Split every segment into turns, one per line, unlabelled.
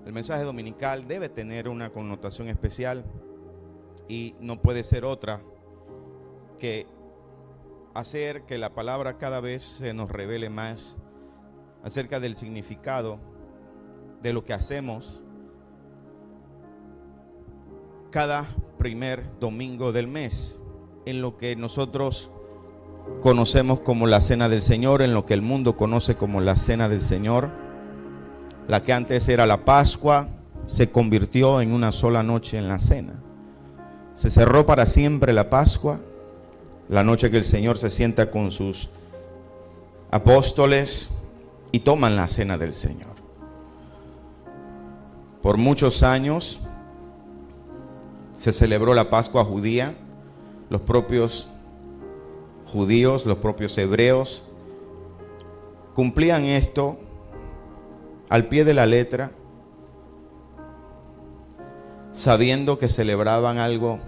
El mensaje dominical debe tener una connotación especial y no puede ser otra que hacer que la palabra cada vez se nos revele más acerca del significado de lo que hacemos cada primer domingo del mes, en lo que nosotros conocemos como la Cena del Señor, en lo que el mundo conoce como la Cena del Señor. La que antes era la Pascua se convirtió en una sola noche en la cena. Se cerró para siempre la Pascua, la noche que el Señor se sienta con sus apóstoles y toman la Cena del Señor. Por muchos años se celebró la Pascua judía. Los propios judíos, los propios hebreos cumplían esto al pie de la letra, sabiendo que celebraban algo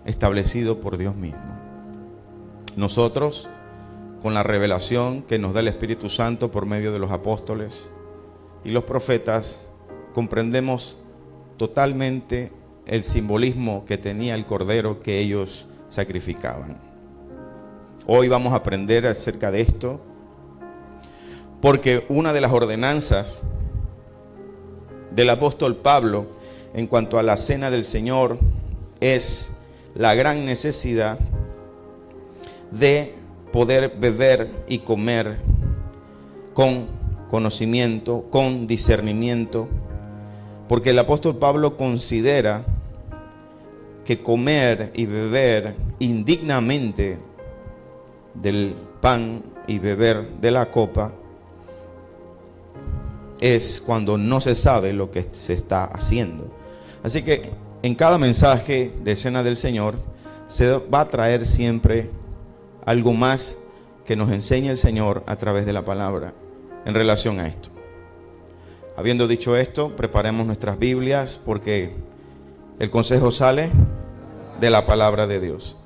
establecido por Dios mismo. Nosotros, con la revelación que nos da el Espíritu Santo por medio de los apóstoles y los profetas, comprendemos totalmente el simbolismo que tenía el cordero que ellos sacrificaban. Hoy vamos a aprender acerca de esto, porque una de las ordenanzas del apóstol Pablo en cuanto a la Cena del Señor es la gran necesidad de poder beber y comer con conocimiento, con discernimiento, porque el apóstol Pablo considera que comer y beber indignamente del pan y beber de la copa es cuando no se sabe lo que se está haciendo. Así que en cada mensaje de Cena del Señor se va a traer siempre algo más que nos enseñe el Señor a través de la palabra en relación a esto. Habiendo dicho esto, preparemos nuestras Biblias, porque el consejo sale de la palabra de Dios.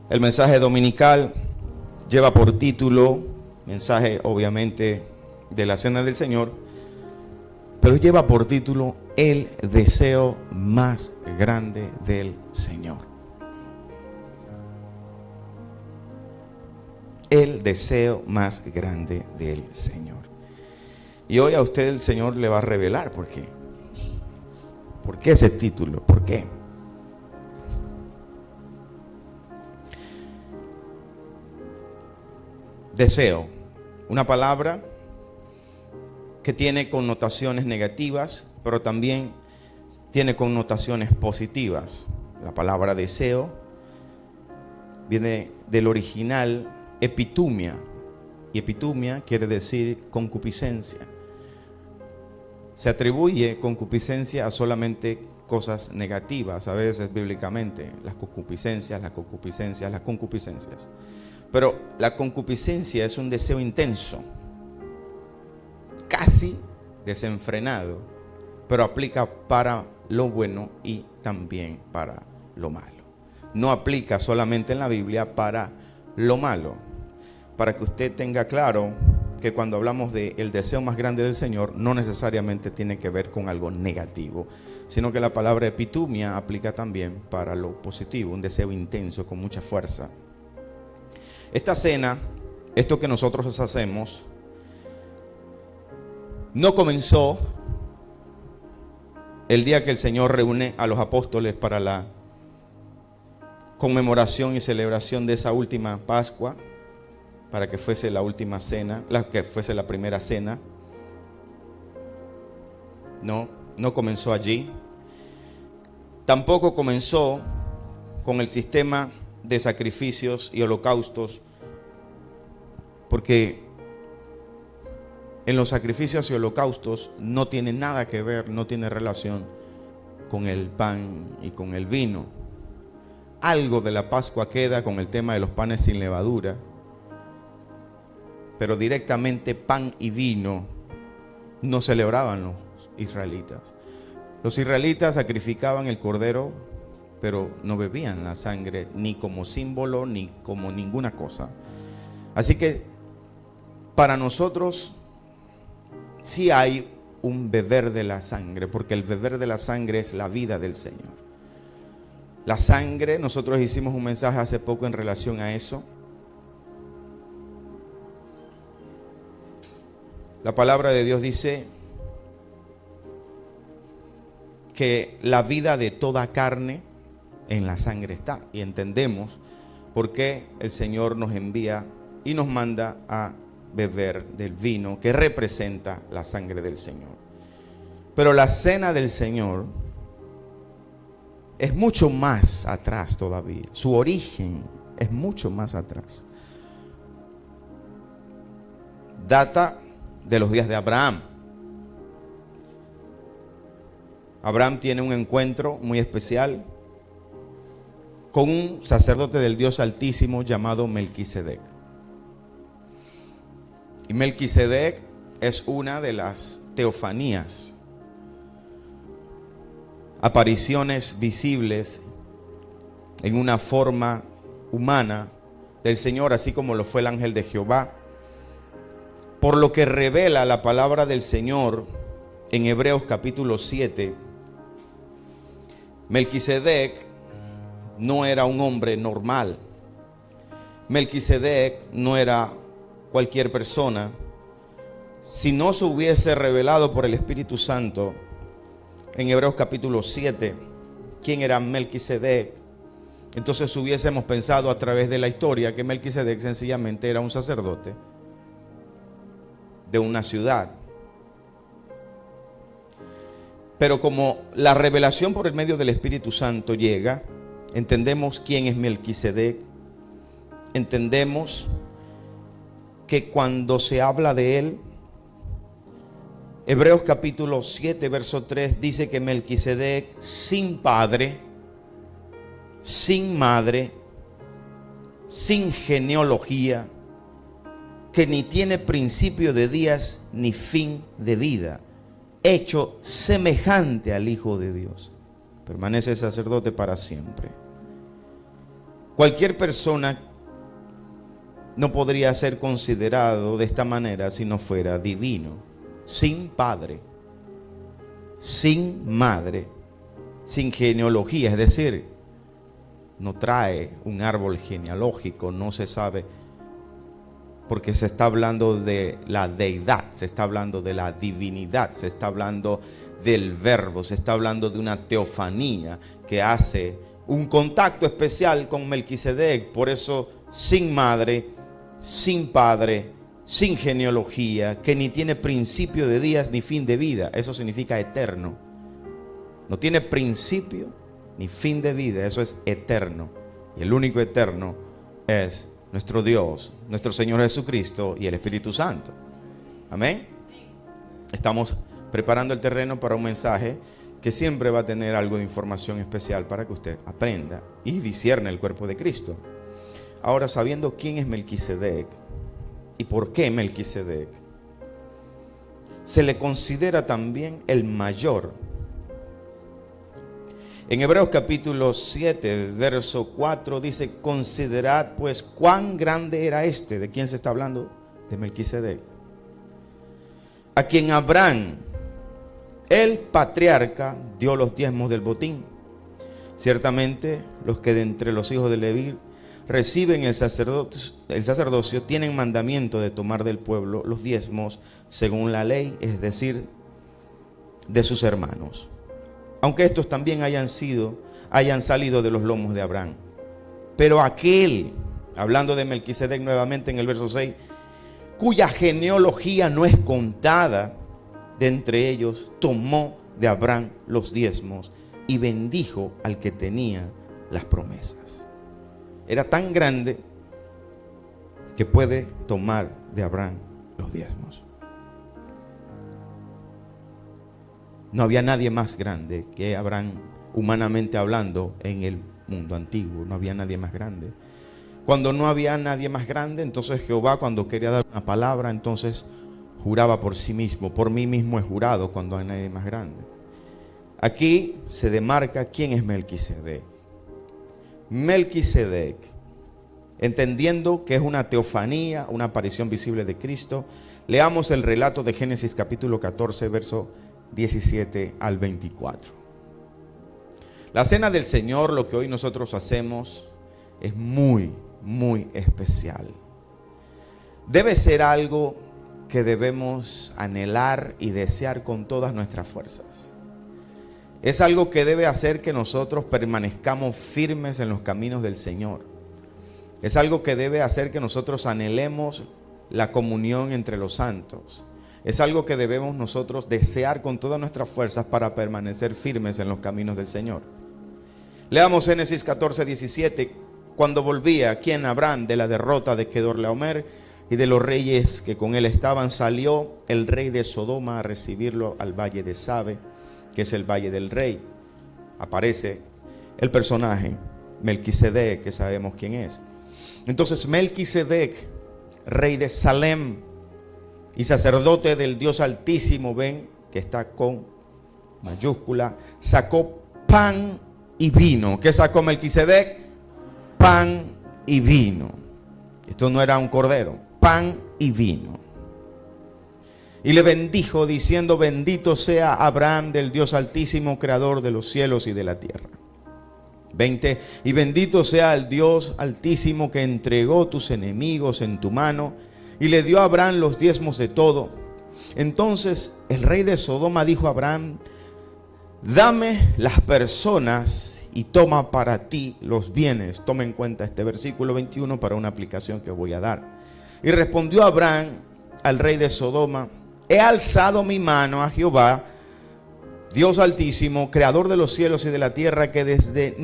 El mensaje dominical lleva por título, mensaje obviamente de la Cena del Señor, pero lleva por título el deseo más grande del Señor. El deseo más grande del Señor. Y hoy a usted el Señor le va a revelar por qué. ¿Por qué ese título? ¿Por qué? Deseo, una palabra que tiene connotaciones negativas, pero también tiene connotaciones positivas. La palabra deseo viene del original epitumia, y epitumia quiere decir concupiscencia. Se atribuye concupiscencia a solamente cosas negativas, a veces bíblicamente, las concupiscencias. Pero la concupiscencia es un deseo intenso, casi desenfrenado, pero aplica para lo bueno y también para lo malo. No aplica solamente en la Biblia para lo malo. Para que usted tenga claro que cuando hablamos del deseo más grande del Señor, no necesariamente tiene que ver con algo negativo, sino que la palabra epitumia aplica también para lo positivo, un deseo intenso con mucha fuerza. Esta cena, esto que nosotros hacemos, no comenzó el día que el Señor reúne a los apóstoles para la conmemoración y celebración de esa última Pascua, para que fuese la última cena, que fuese la primera cena. No comenzó allí. Tampoco comenzó con el sistema de sacrificios y holocaustos, porque en los sacrificios y holocaustos no tiene nada que ver, no tiene relación con el pan y con el vino. Algo de la Pascua queda con el tema de los panes sin levadura, pero directamente pan y vino no celebraban los israelitas. Los israelitas sacrificaban el cordero, pero no bebían la sangre ni como símbolo ni como ninguna cosa. Así que para nosotros sí hay un beber de la sangre, porque el beber de la sangre es la vida del Señor. La sangre, nosotros hicimos un mensaje hace poco en relación a eso. La palabra de Dios dice que la vida de toda carne en la sangre está. Y entendemos por qué el Señor nos envía y nos manda a beber del vino que representa la sangre del Señor. Pero la cena del Señor es mucho más atrás todavía. Su origen es mucho más atrás. Data de los días de Abraham. Abraham tiene un encuentro muy especial con un sacerdote del Dios Altísimo llamado Melquisedec. Y Melquisedec es una de las teofanías, apariciones visibles en una forma humana del Señor, así como lo fue el ángel de Jehová. Por lo que revela la palabra del Señor en Hebreos capítulo 7, Melquisedec no era un hombre normal. Melquisedec no era cualquier persona. Si no se hubiese revelado por el Espíritu Santo en Hebreos capítulo 7 quién era Melquisedec, entonces hubiésemos pensado a través de la historia que Melquisedec sencillamente era un sacerdote de una ciudad. Pero como la revelación por el medio del Espíritu Santo llega, entendemos quién es Melquisedec, entendemos que cuando se habla de él, Hebreos capítulo 7 verso 3 dice que Melquisedec sin padre, sin madre, sin genealogía, que ni tiene principio de días ni fin de vida, hecho semejante al Hijo de Dios, permanece sacerdote para siempre. Cualquier persona no podría ser considerado de esta manera si no fuera divino, sin padre, sin madre, sin genealogía, es decir, no trae un árbol genealógico, no se sabe, porque se está hablando de la deidad, se está hablando de la divinidad, se está hablando del verbo, se está hablando de una teofanía que hace un contacto especial con Melquisedec. Por eso, sin madre, sin padre, sin genealogía, que ni tiene principio de días ni fin de vida. Eso significa eterno. No tiene principio ni fin de vida, eso es eterno. Y el único eterno es nuestro Dios, nuestro Señor Jesucristo y el Espíritu Santo. Amén. Estamos preparando el terreno para un mensaje que siempre va a tener algo de información especial para que usted aprenda y discierne el cuerpo de Cristo. Ahora, sabiendo quién es Melquisedec y por qué Melquisedec, se le considera también el mayor. En Hebreos capítulo 7, verso 4 dice: considerad pues cuán grande era este. ¿De quién se está hablando? De Melquisedec. A quien Abraham, el patriarca, dio los diezmos del botín. Ciertamente los que de entre los hijos de Leví reciben el sacerdocio tienen mandamiento de tomar del pueblo los diezmos según la ley, es decir, de sus hermanos, aunque estos también hayan salido de los lomos de Abraham. Pero aquel, hablando de Melquisedec nuevamente en el verso 6, cuya genealogía no es contada de entre ellos, tomó de Abraham los diezmos y bendijo al que tenía las promesas. Era tan grande que puede tomar de Abraham los diezmos. No había nadie más grande que Abraham, humanamente hablando, en el mundo antiguo. No había nadie más grande. Cuando no había nadie más grande, entonces Jehová, cuando quería dar una palabra, entonces juraba por sí mismo. Por mí mismo he jurado cuando hay nadie más grande. Aquí se demarca quién es Melquisedec. Melquisedec, entendiendo que es una teofanía, una aparición visible de Cristo, Leamos el relato de Génesis capítulo 14, verso 17 al 24. La cena del Señor, lo que hoy nosotros hacemos, es muy, muy especial. Debe ser algo que debemos anhelar y desear con todas nuestras fuerzas. Es algo que debe hacer que nosotros permanezcamos firmes en los caminos del Señor. Es algo que debe hacer que nosotros anhelemos la comunión entre los santos. Es algo que debemos nosotros desear con todas nuestras fuerzas para permanecer firmes en los caminos del Señor. Leamos Génesis 14, 17. Cuando volvía, ¿quién? Abraham, de la derrota de Kedorlaomer y de los reyes que con él estaban, salió el rey de Sodoma a recibirlo al valle de Sabe, que es el valle del rey. Aparece el personaje Melquisedec, que sabemos quién es. Entonces Melquisedec, rey de Salem y sacerdote del Dios Altísimo, ven que está con mayúscula, sacó pan y vino. ¿Qué sacó Melquisedec? Pan y vino. Esto no era un cordero, pan y vino. Y le bendijo diciendo: bendito sea Abraham del Dios Altísimo, creador de los cielos y de la tierra. 20. Y bendito sea el Dios Altísimo que entregó tus enemigos en tu mano y le dio a Abraham los diezmos de todo. Entonces el rey de Sodoma dijo a Abraham: dame las personas y toma para ti los bienes. Toma en cuenta este versículo 21 para una aplicación que voy a dar. Y respondió Abraham al rey de Sodoma: he alzado mi mano a Jehová, Dios Altísimo, creador de los cielos y de la tierra, que desde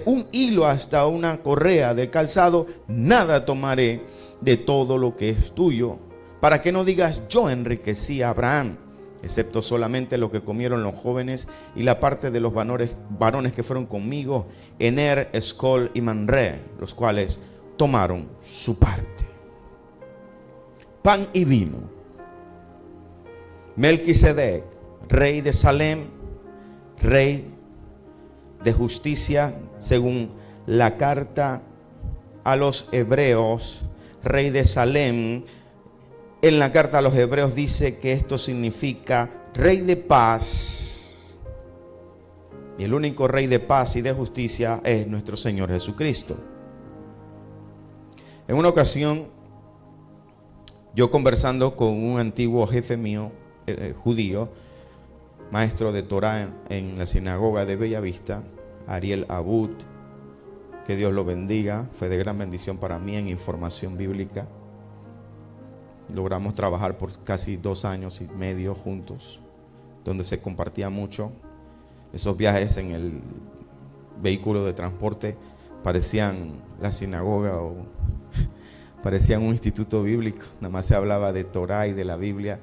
un hilo hasta una correa del calzado, nada tomaré de todo lo que es tuyo, para que no digas: yo enriquecí a Abraham, excepto solamente lo que comieron los jóvenes y la parte de los varones que fueron conmigo, Ener, Escol y Manre, los cuales tomaron su parte. Pan y vino. Melquisedec, rey de Salem, rey de justicia, según la carta a los hebreos, rey de Salem. En la carta a los hebreos dice que esto significa rey de paz. Y el único rey de paz y de justicia es nuestro Señor Jesucristo. En una ocasión, yo conversando con un antiguo jefe mío, judío, maestro de Torah en la sinagoga de Bellavista, Ariel Abud, que Dios lo bendiga, fue de gran bendición para mí en información bíblica. Logramos trabajar por casi 2 años y medio juntos, donde se compartía mucho. Esos viajes en el vehículo de transporte parecían la sinagoga o parecían un instituto bíblico. Nada más se hablaba de Torah y de la Biblia,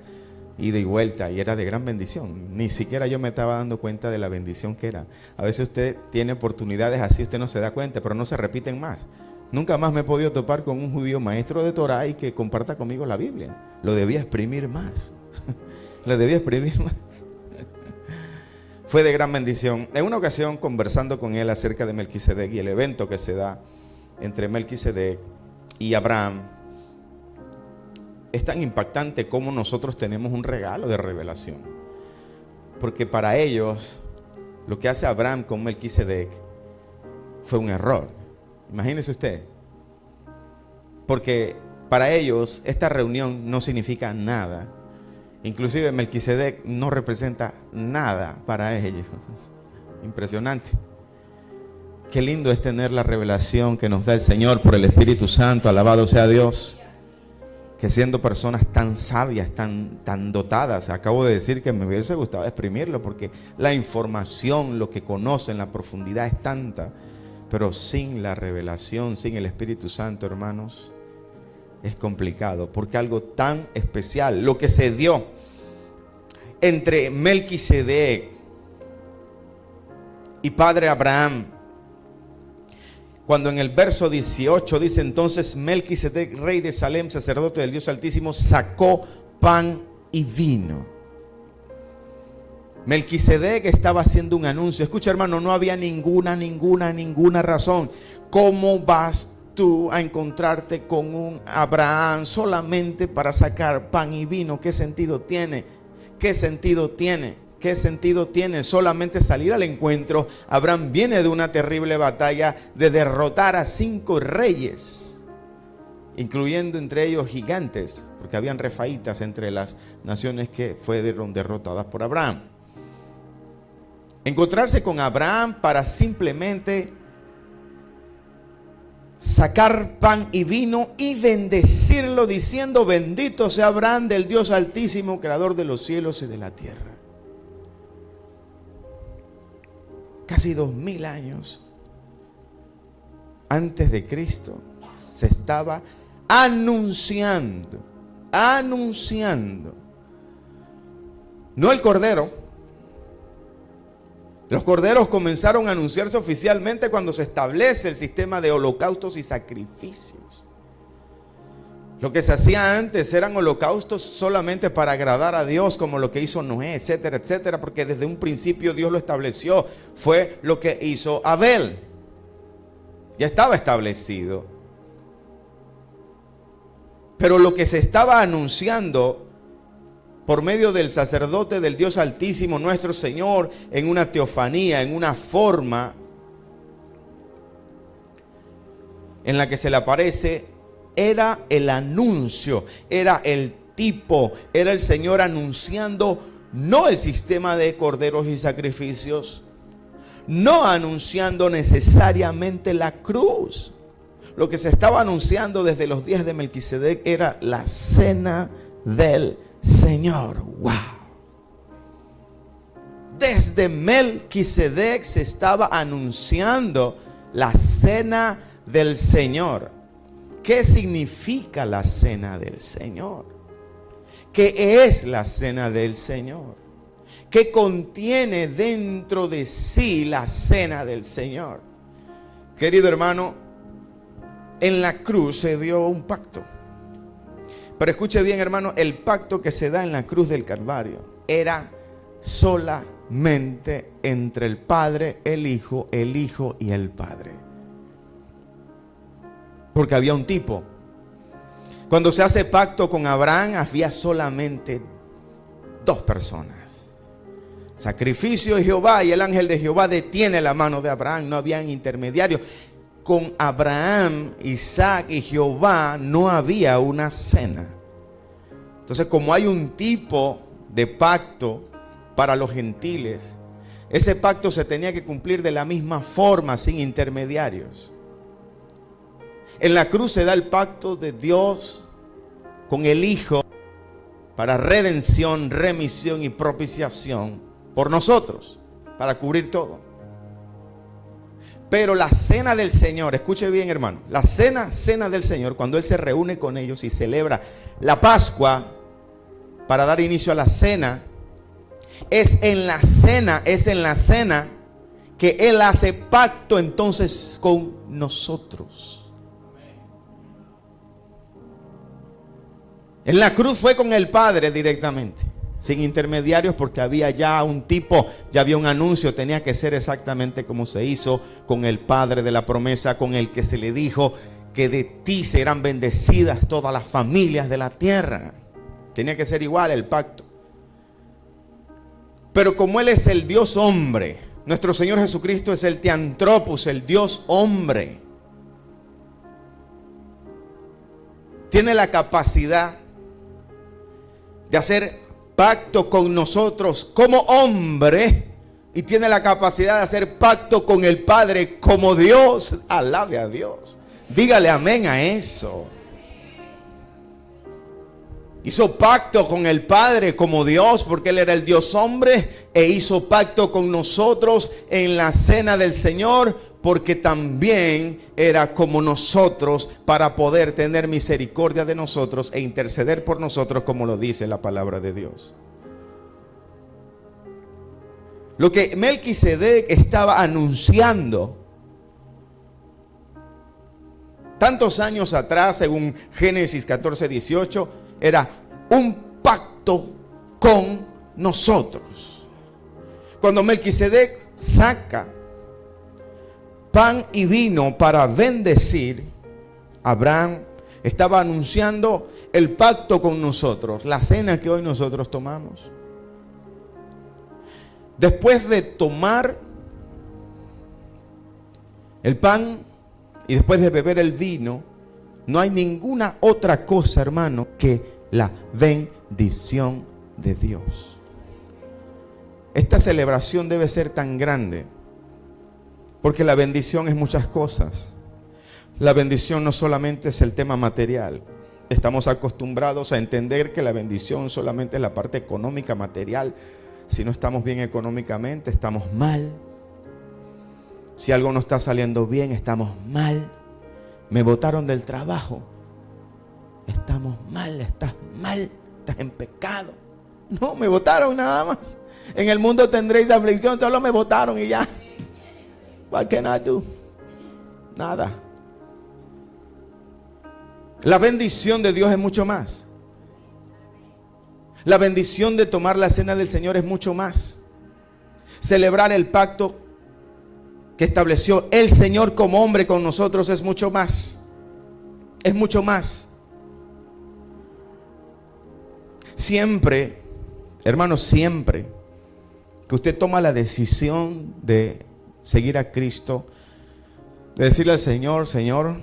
ida y vuelta, y era de gran bendición. Ni siquiera yo me estaba dando cuenta de la bendición que era. A veces usted tiene oportunidades así, usted no se da cuenta, pero no se repiten más. Nunca más me he podido topar con un judío maestro de Torah y que comparta conmigo la Biblia. Lo debía exprimir más. Lo debía exprimir más. Fue de gran bendición. En una ocasión, conversando con él acerca de Melquisedec y el evento que se da entre Melquisedec y Abraham, es tan impactante como nosotros tenemos un regalo de revelación. Porque para ellos, lo que hace Abraham con Melquisedec fue un error. Imagínese usted. Porque para ellos esta reunión no significa nada. Inclusive Melquisedec no representa nada para ellos. Impresionante. Qué lindo es tener la revelación que nos da el Señor por el Espíritu Santo. Alabado sea Dios. Que siendo personas tan sabias, tan dotadas, acabo de decir que me hubiese gustado exprimirlo, porque la información, lo que conocen, la profundidad es tanta, pero sin la revelación, sin el Espíritu Santo, hermanos, es complicado, porque algo tan especial, lo que se dio entre Melquisedec y padre Abraham, cuando en el verso 18 dice: entonces Melquisedec, rey de Salem, sacerdote del Dios Altísimo, sacó pan y vino. Melquisedec estaba haciendo un anuncio. Escucha, hermano, no había ninguna razón. ¿Cómo vas tú a encontrarte con un Abraham solamente para sacar pan y vino? ¿Qué sentido tiene? ¿Qué sentido tiene? ¿Qué sentido tiene solamente salir al encuentro? Abraham viene de una terrible batalla de derrotar a 5 reyes, incluyendo entre ellos gigantes, porque habían refaitas entre las naciones que fueron derrotadas por Abraham. Encontrarse con Abraham para simplemente sacar pan y vino y bendecirlo diciendo: bendito sea Abraham del Dios Altísimo, creador de los cielos y de la tierra. Casi 2000 años antes de Cristo se estaba anunciando. No el Cordero. Los corderos comenzaron a anunciarse oficialmente cuando se establece el sistema de holocaustos y sacrificios. Lo que se hacía antes eran holocaustos solamente para agradar a Dios, como lo que hizo Noé, etcétera, etcétera, porque desde un principio Dios lo estableció. Fue lo que hizo Abel. Ya estaba establecido. Pero lo que se estaba anunciando por medio del sacerdote del Dios Altísimo, nuestro Señor, en una teofanía, en una forma en la que se le aparece, era el anuncio, era el tipo, era el Señor anunciando no el sistema de corderos y sacrificios, no anunciando necesariamente la cruz. Lo que se estaba anunciando desde los días de Melquisedec era la cena del Señor. Wow. Desde Melquisedec se estaba anunciando la cena del Señor. ¿Qué significa la cena del Señor? ¿Qué es la cena del Señor? ¿Qué contiene dentro de sí la cena del Señor? Querido hermano, en la cruz se dio un pacto. Pero escuche bien, hermano, el pacto que se da en la cruz del Calvario era solamente entre el Padre, el Hijo y el Padre. Porque había un tipo. Cuando se hace pacto con Abraham, había solamente 2 personas. Sacrificio de Jehová, y el ángel de Jehová detiene la mano de Abraham. No habían intermediarios. Con Abraham, Isaac y Jehová no había una cena. Entonces, como hay un tipo de pacto para los gentiles, ese pacto se tenía que cumplir de la misma forma, sin intermediarios. En la cruz se da el pacto de Dios con el Hijo para redención, remisión y propiciación por nosotros, para cubrir todo. Pero la cena del Señor, escuche bien, hermano, la cena del Señor, cuando Él se reúne con ellos y celebra la Pascua para dar inicio a la cena, es en la cena que Él hace pacto entonces con nosotros. En la cruz fue con el Padre directamente, sin intermediarios, porque había ya un tipo, ya había un anuncio, tenía que ser exactamente como se hizo con el Padre de la promesa, con el que se le dijo que de ti serán bendecidas todas las familias de la tierra. Tenía que ser igual el pacto. Pero como Él es el Dios hombre, nuestro Señor Jesucristo es el Theantropos, el Dios hombre, tiene la capacidad de hacer pacto con nosotros como hombre, y tiene la capacidad de hacer pacto con el Padre como Dios. Alabe a Dios, dígale amén a eso. Hizo pacto con el Padre como Dios, porque Él era el Dios hombre, e hizo pacto con nosotros en la cena del Señor, porque también era como nosotros, para poder tener misericordia de nosotros e interceder por nosotros, como lo dice la palabra de Dios. Lo que Melquisedec estaba anunciando tantos años atrás, según Génesis 14:18, era un pacto con nosotros. Cuando Melquisedec saca pan y vino para bendecir, Abraham estaba anunciando el pacto con nosotros, la cena que hoy nosotros tomamos. Después de tomar el pan y después de beber el vino, no hay ninguna otra cosa, hermano, que la bendición de Dios. Esta celebración debe ser tan grande, porque la bendición es muchas cosas. La bendición no solamente es el tema material. Estamos acostumbrados a entender que la bendición solamente es la parte económica, material. Si no estamos bien económicamente, estamos mal. Si algo no está saliendo bien, estamos mal. Me botaron del trabajo. Estamos mal, estás en pecado. No, me botaron nada más. En el mundo tendréis aflicción, solo me botaron y ya. What can I do? Nada. La bendición de Dios es mucho más. La bendición de tomar la cena del Señor es mucho más. Celebrar el pacto que estableció el Señor como hombre con nosotros es mucho más. Es mucho más. Siempre, hermanos, siempre que usted toma la decisión de seguir a Cristo, de decirle al Señor, Señor,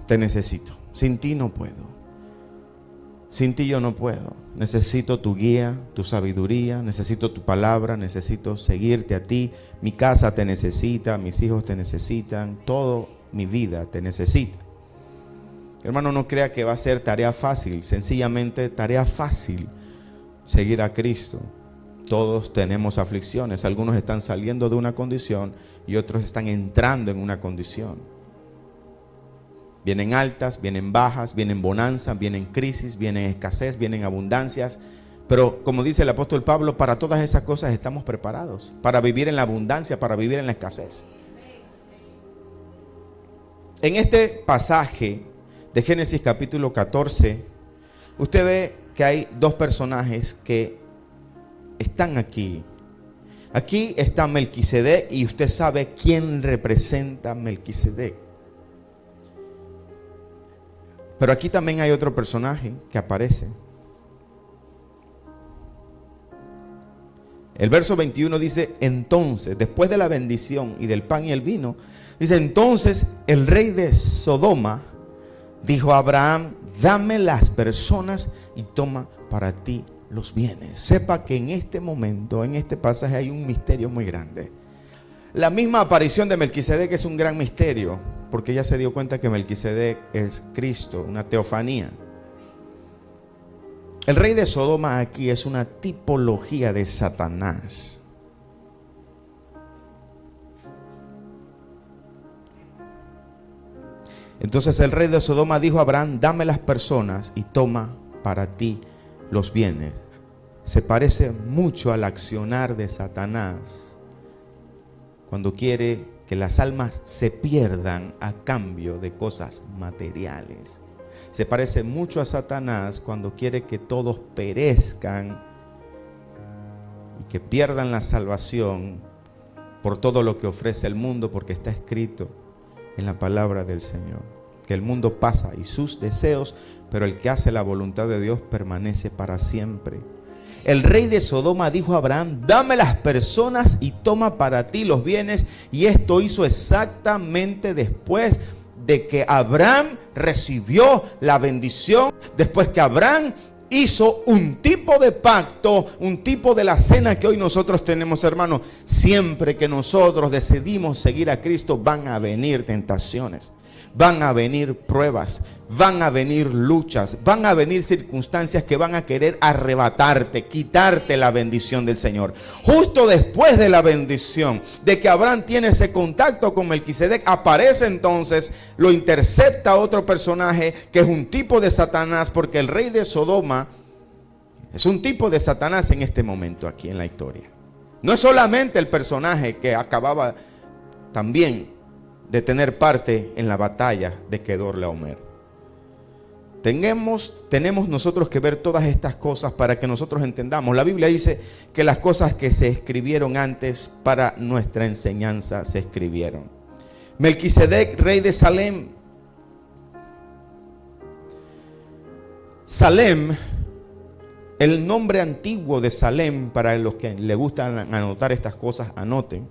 te necesito. Sin ti no puedo. Sin ti yo no puedo. Necesito tu guía, tu sabiduría, necesito tu palabra, necesito seguirte a ti. Mi casa te necesita, mis hijos te necesitan, toda mi vida te necesita. Hermano, no crea que va a ser tarea fácil, sencillamente tarea fácil seguir a Cristo. Todos tenemos aflicciones, algunos están saliendo de una condición y otros están entrando en una condición. Vienen altas, vienen bajas, vienen bonanzas, vienen crisis, vienen escasez, vienen abundancias. Pero como dice el apóstol Pablo, para todas esas cosas estamos preparados. Para vivir en la abundancia, para vivir en la escasez. En este pasaje de Génesis capítulo 14, usted ve que hay dos personajes que están aquí. Aquí está Melquisedec y usted sabe quién representa a Melquisedec. Pero aquí también hay otro personaje que aparece. El verso 21 dice, entonces, después de la bendición y del pan y el vino, dice, entonces el rey de Sodoma dijo a Abraham, dame las personas y toma para ti los bienes. Sepa que en este momento, en este pasaje hay un misterio muy grande. La misma aparición de Melquisedec es un gran misterio, porque ella se dio cuenta que Melquisedec es Cristo, una teofanía. El rey de Sodoma aquí es una tipología de Satanás. Entonces el rey de Sodoma dijo a Abraham, dame las personas y toma para ti los bienes. Se parece mucho al accionar de Satanás cuando quiere que las almas se pierdan a cambio de cosas materiales. Se parece mucho a Satanás cuando quiere que todos perezcan y que pierdan la salvación por todo lo que ofrece el mundo, porque está escrito en la palabra del Señor, que el mundo pasa y sus deseos, pero el que hace la voluntad de Dios permanece para siempre. El rey de Sodoma dijo a Abraham, dame las personas y toma para ti los bienes. Y esto hizo exactamente después de que Abraham recibió la bendición, después que Abraham hizo un tipo de pacto, un tipo de la cena que hoy nosotros tenemos, hermanos. Siempre que nosotros decidimos seguir a Cristo, van a venir tentaciones, van a venir pruebas, van a venir luchas, van a venir circunstancias que van a querer arrebatarte, quitarte la bendición del Señor. Justo después de la bendición, de que Abraham tiene ese contacto con Melquisedec, aparece entonces, lo intercepta otro personaje que es un tipo de Satanás, porque el rey de Sodoma es un tipo de Satanás en este momento aquí en la historia. No es solamente el personaje que acababa también de tener parte en la batalla de Kedorlaomer. Tenemos nosotros que ver todas estas cosas para que nosotros entendamos. La Biblia dice que las cosas que se escribieron antes para nuestra enseñanza se escribieron. Melquisedec, rey de Salem, Salem, el nombre antiguo de Salem, para los que le gustan anotar estas cosas, anoten.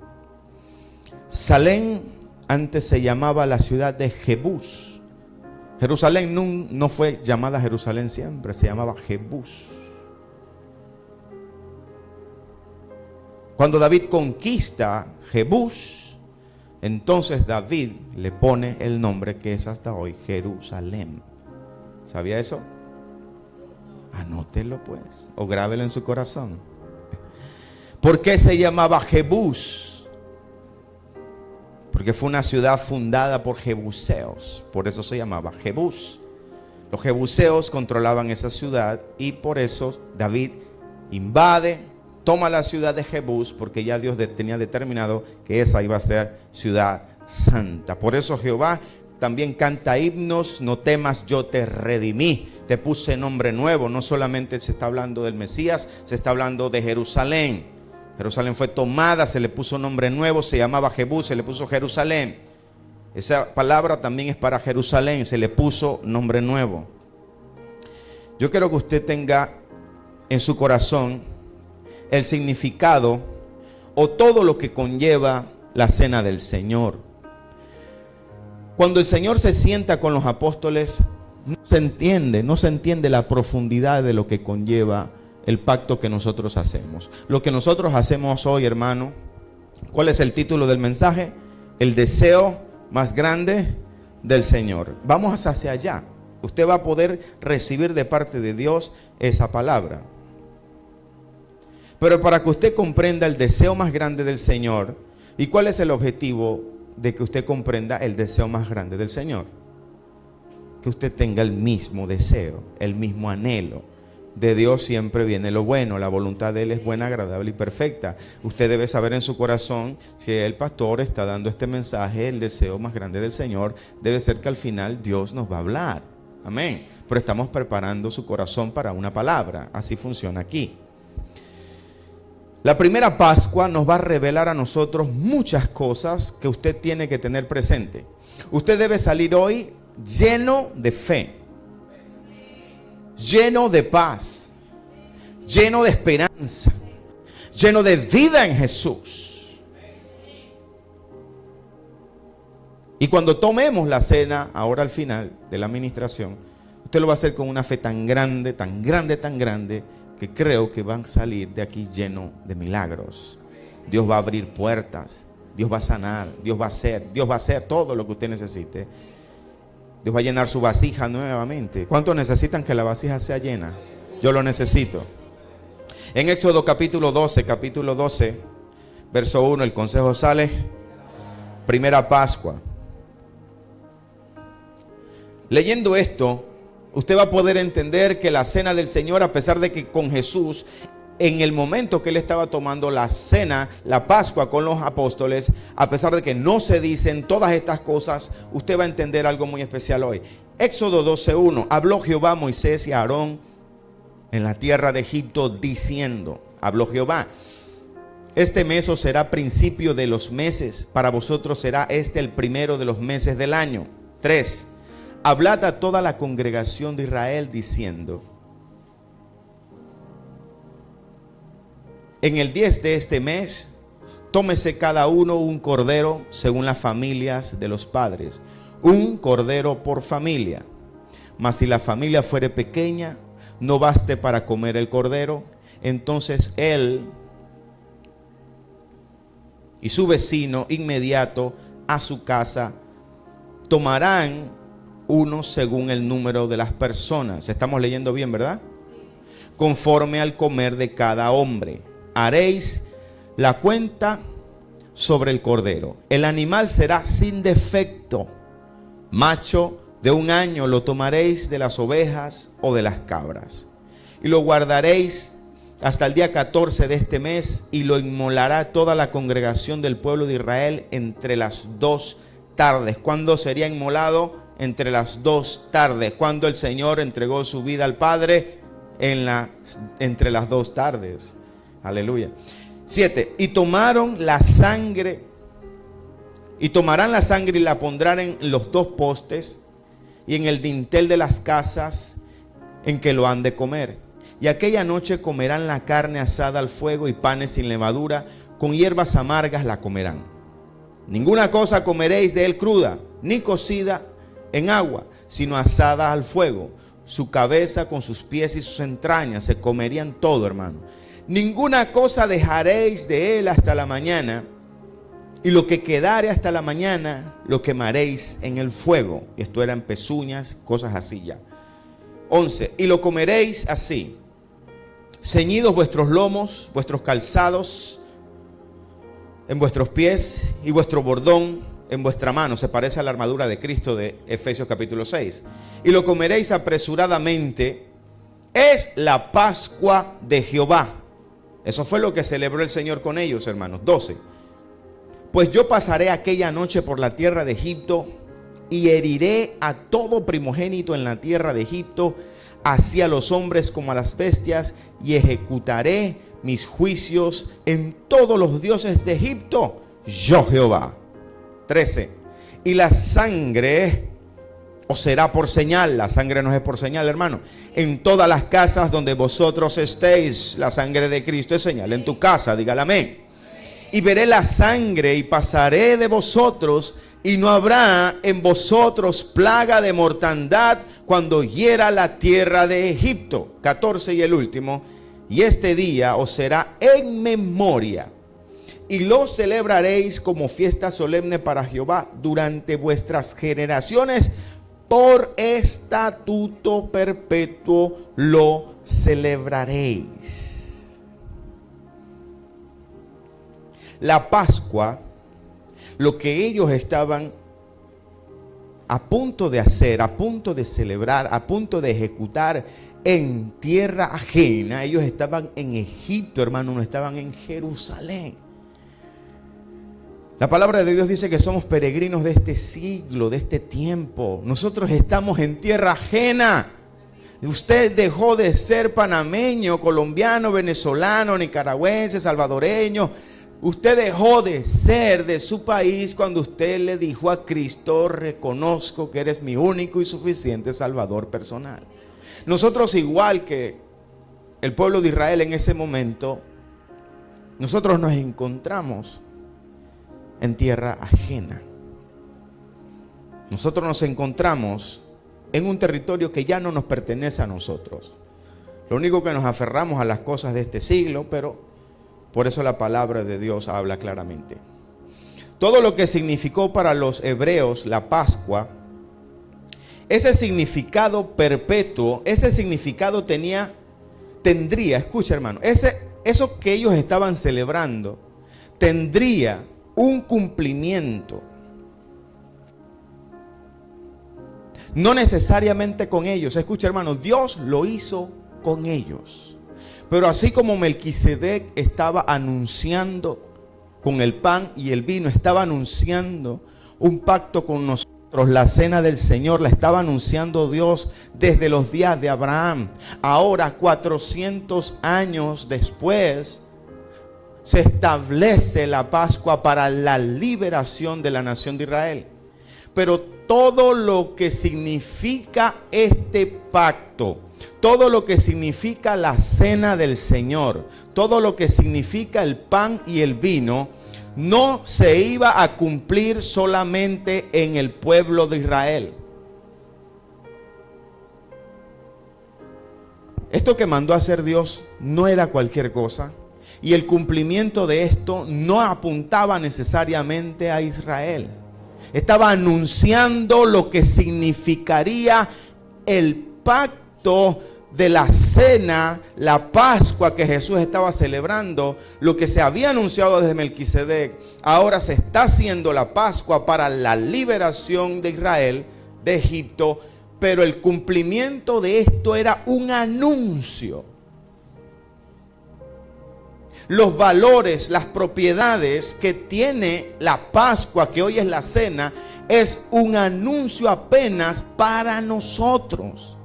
Salem antes se llamaba la ciudad de Jebús. Jerusalén no fue llamada Jerusalén siempre, se llamaba Jebús. Cuando David conquista Jebús, entonces David le pone el nombre que es hasta hoy Jerusalén. ¿Sabía eso? Anótelo pues, o grábelo en su corazón. ¿Por qué se llamaba Jebús? Porque fue una ciudad fundada por jebuseos, por eso se llamaba Jebús. Los jebuseos controlaban esa ciudad y por eso David invade, toma la ciudad de Jebús, porque ya Dios tenía determinado que esa iba a ser ciudad santa. Por eso Jehová también canta himnos: no temas, yo te redimí, te puse nombre nuevo. No solamente se está hablando del Mesías, se está hablando de Jerusalén. Jerusalén fue tomada, se le puso nombre nuevo, se llamaba Jebús, se le puso Jerusalén. Esa palabra también es para Jerusalén, se le puso nombre nuevo. Yo quiero que usted tenga en su corazón el significado o todo lo que conlleva la cena del Señor. Cuando el Señor se sienta con los apóstoles, no se entiende la profundidad de lo que conlleva el pacto que nosotros hacemos. Lo que nosotros hacemos hoy, hermano, ¿cuál es el título del mensaje? El deseo más grande del Señor. Vamos hacia allá. Usted va a poder recibir de parte de Dios esa palabra. Pero para que usted comprenda el deseo más grande del Señor, ¿y cuál es el objetivo de que usted comprenda el deseo más grande del Señor? Que usted tenga el mismo deseo, el mismo anhelo. De Dios siempre viene lo bueno, la voluntad de Él es buena, agradable y perfecta. Usted debe saber en su corazón, si el pastor está dando este mensaje, el deseo más grande del Señor, debe ser que al final Dios nos va a hablar. Amén. Pero estamos preparando su corazón para una palabra. Así funciona aquí. La primera Pascua nos va a revelar a nosotros muchas cosas que usted tiene que tener presente. Usted debe salir hoy lleno de fe, lleno de paz, lleno de esperanza, lleno de vida en Jesús. Y cuando tomemos la cena, ahora al final de la administración, usted lo va a hacer con una fe tan grande, tan grande, tan grande, que creo que van a salir de aquí lleno de milagros. Dios va a abrir puertas, Dios va a sanar, Dios va a hacer todo lo que usted necesite. Dios va a llenar su vasija nuevamente. ¿Cuántos necesitan que la vasija sea llena? Yo lo necesito. En Éxodo capítulo 12, verso 1, el consejo sale: primera Pascua. Leyendo esto, usted va a poder entender que la cena del Señor, a pesar de que con Jesús, en el momento que Él estaba tomando la cena, la Pascua con los apóstoles, a pesar de que no se dicen todas estas cosas, usted va a entender algo muy especial hoy. Éxodo 12:1, habló Jehová a Moisés y a Aarón en la tierra de Egipto diciendo, habló Jehová: este mes os será principio de los meses, para vosotros será este el primero de los meses del año. 3, hablad a toda la congregación de Israel diciendo: en el 10 de este mes, tómese cada uno un cordero según las familias de los padres, un cordero por familia. Mas si la familia fuere pequeña, no baste para comer el cordero, entonces él y su vecino inmediato a su casa tomarán uno según el número de las personas. Estamos leyendo bien, ¿verdad? Conforme al comer de cada hombre. Haréis la cuenta sobre el cordero. El animal será sin defecto. Macho de 1 año lo tomaréis de las ovejas o de las cabras. Y lo guardaréis hasta el día 14 de este mes, y lo inmolará toda la congregación del pueblo de Israel entre las 2 tardes. ¿Cuándo sería inmolado? Entre las 2 tardes. Cuando el Señor entregó su vida al Padre, entre las 2 tardes. Aleluya. 7. Y tomarán la sangre y la pondrán en los 2 postes y en el dintel de las casas en que lo han de comer. Y aquella noche comerán la carne asada al fuego y panes sin levadura, con hierbas amargas la comerán. Ninguna cosa comeréis de él cruda, ni cocida en agua, sino asada al fuego. Su cabeza con sus pies y sus entrañas se comerían todo, hermano. Ninguna cosa dejaréis de él hasta la mañana, y lo que quedare hasta la mañana lo quemaréis en el fuego. Y esto eran pezuñas, cosas así ya. 11. Y lo comeréis así: ceñidos vuestros lomos, vuestros calzados en vuestros pies y vuestro bordón en vuestra mano. Se parece a la armadura de Cristo de Efesios capítulo 6. Y lo comeréis apresuradamente. Es la Pascua de Jehová. Eso fue lo que celebró el Señor con ellos, hermanos. 12. Pues yo pasaré aquella noche por la tierra de Egipto y heriré a todo primogénito en la tierra de Egipto, así a los hombres como a las bestias, y ejecutaré mis juicios en todos los dioses de Egipto, yo Jehová. 13. Y la sangre os será por señal. La sangre no es por señal, hermano. En todas las casas donde vosotros estéis, la sangre de Cristo es señal. En tu casa, dígale amén. Y veré la sangre y pasaré de vosotros, y no habrá en vosotros plaga de mortandad cuando hiera la tierra de Egipto. 14 y el último. Y este día os será en memoria, y lo celebraréis como fiesta solemne para Jehová durante vuestras generaciones. Por estatuto perpetuo lo celebraréis. La Pascua, lo que ellos estaban a punto de hacer, a punto de celebrar, a punto de ejecutar en tierra ajena. Ellos estaban en Egipto, hermano, no estaban en Jerusalén. La palabra de Dios dice que somos peregrinos de este siglo, de este tiempo. Nosotros estamos en tierra ajena. Usted dejó de ser panameño, colombiano, venezolano, nicaragüense, salvadoreño. Usted dejó de ser de su país cuando usted le dijo a Cristo: reconozco que eres mi único y suficiente Salvador personal. Nosotros, igual que el pueblo de Israel en ese momento, nosotros nos encontramos en tierra ajena. Nosotros nos encontramos en un territorio que ya no nos pertenece a nosotros. Lo único que nos aferramos a las cosas de este siglo, pero por eso la palabra de Dios habla claramente. Todo lo que significó para los hebreos la Pascua, ese significado perpetuo, ese significado tendría, escucha hermano, eso que ellos estaban celebrando tendría un cumplimiento. No necesariamente con ellos. Escucha hermano, Dios lo hizo con ellos. Pero así como Melquisedec estaba anunciando con el pan y el vino, estaba anunciando un pacto con nosotros, la cena del Señor la estaba anunciando Dios desde los días de Abraham. Ahora, 400 años después, se establece la Pascua para la liberación de la nación de Israel. Pero todo lo que significa este pacto, todo lo que significa la cena del Señor, todo lo que significa el pan y el vino, no se iba a cumplir solamente en el pueblo de Israel. Esto que mandó a hacer Dios no era cualquier cosa. Y el cumplimiento de esto no apuntaba necesariamente a Israel. Estaba anunciando lo que significaría el pacto de la cena, la Pascua que Jesús estaba celebrando. Lo que se había anunciado desde Melquisedec, ahora se está haciendo la Pascua para la liberación de Israel de Egipto. Pero el cumplimiento de esto era un anuncio. Los valores, las propiedades que tiene la Pascua, que hoy es la cena, es un anuncio apenas para nosotros.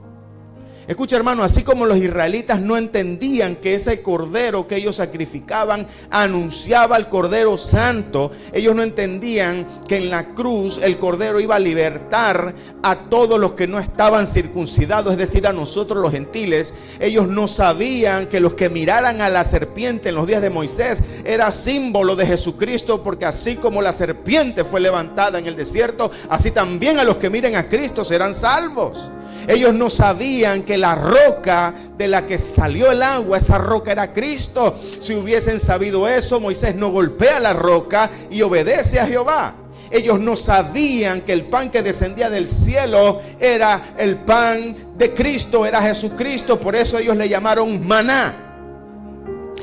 Escucha, hermano, así como los israelitas no entendían que ese cordero que ellos sacrificaban anunciaba al Cordero Santo, ellos no entendían que en la cruz el cordero iba a libertar a todos los que no estaban circuncidados, es decir, a nosotros los gentiles. Ellos no sabían que los que miraran a la serpiente en los días de Moisés era símbolo de Jesucristo, porque así como la serpiente fue levantada en el desierto, así también a los que miren a Cristo serán salvos. Ellos no sabían que la roca de la que salió el agua, esa roca era Cristo. Si hubiesen sabido eso, Moisés no golpea la roca y obedece a Jehová. Ellos no sabían que el pan que descendía del cielo era el pan de Cristo, era Jesucristo. Por eso ellos le llamaron maná.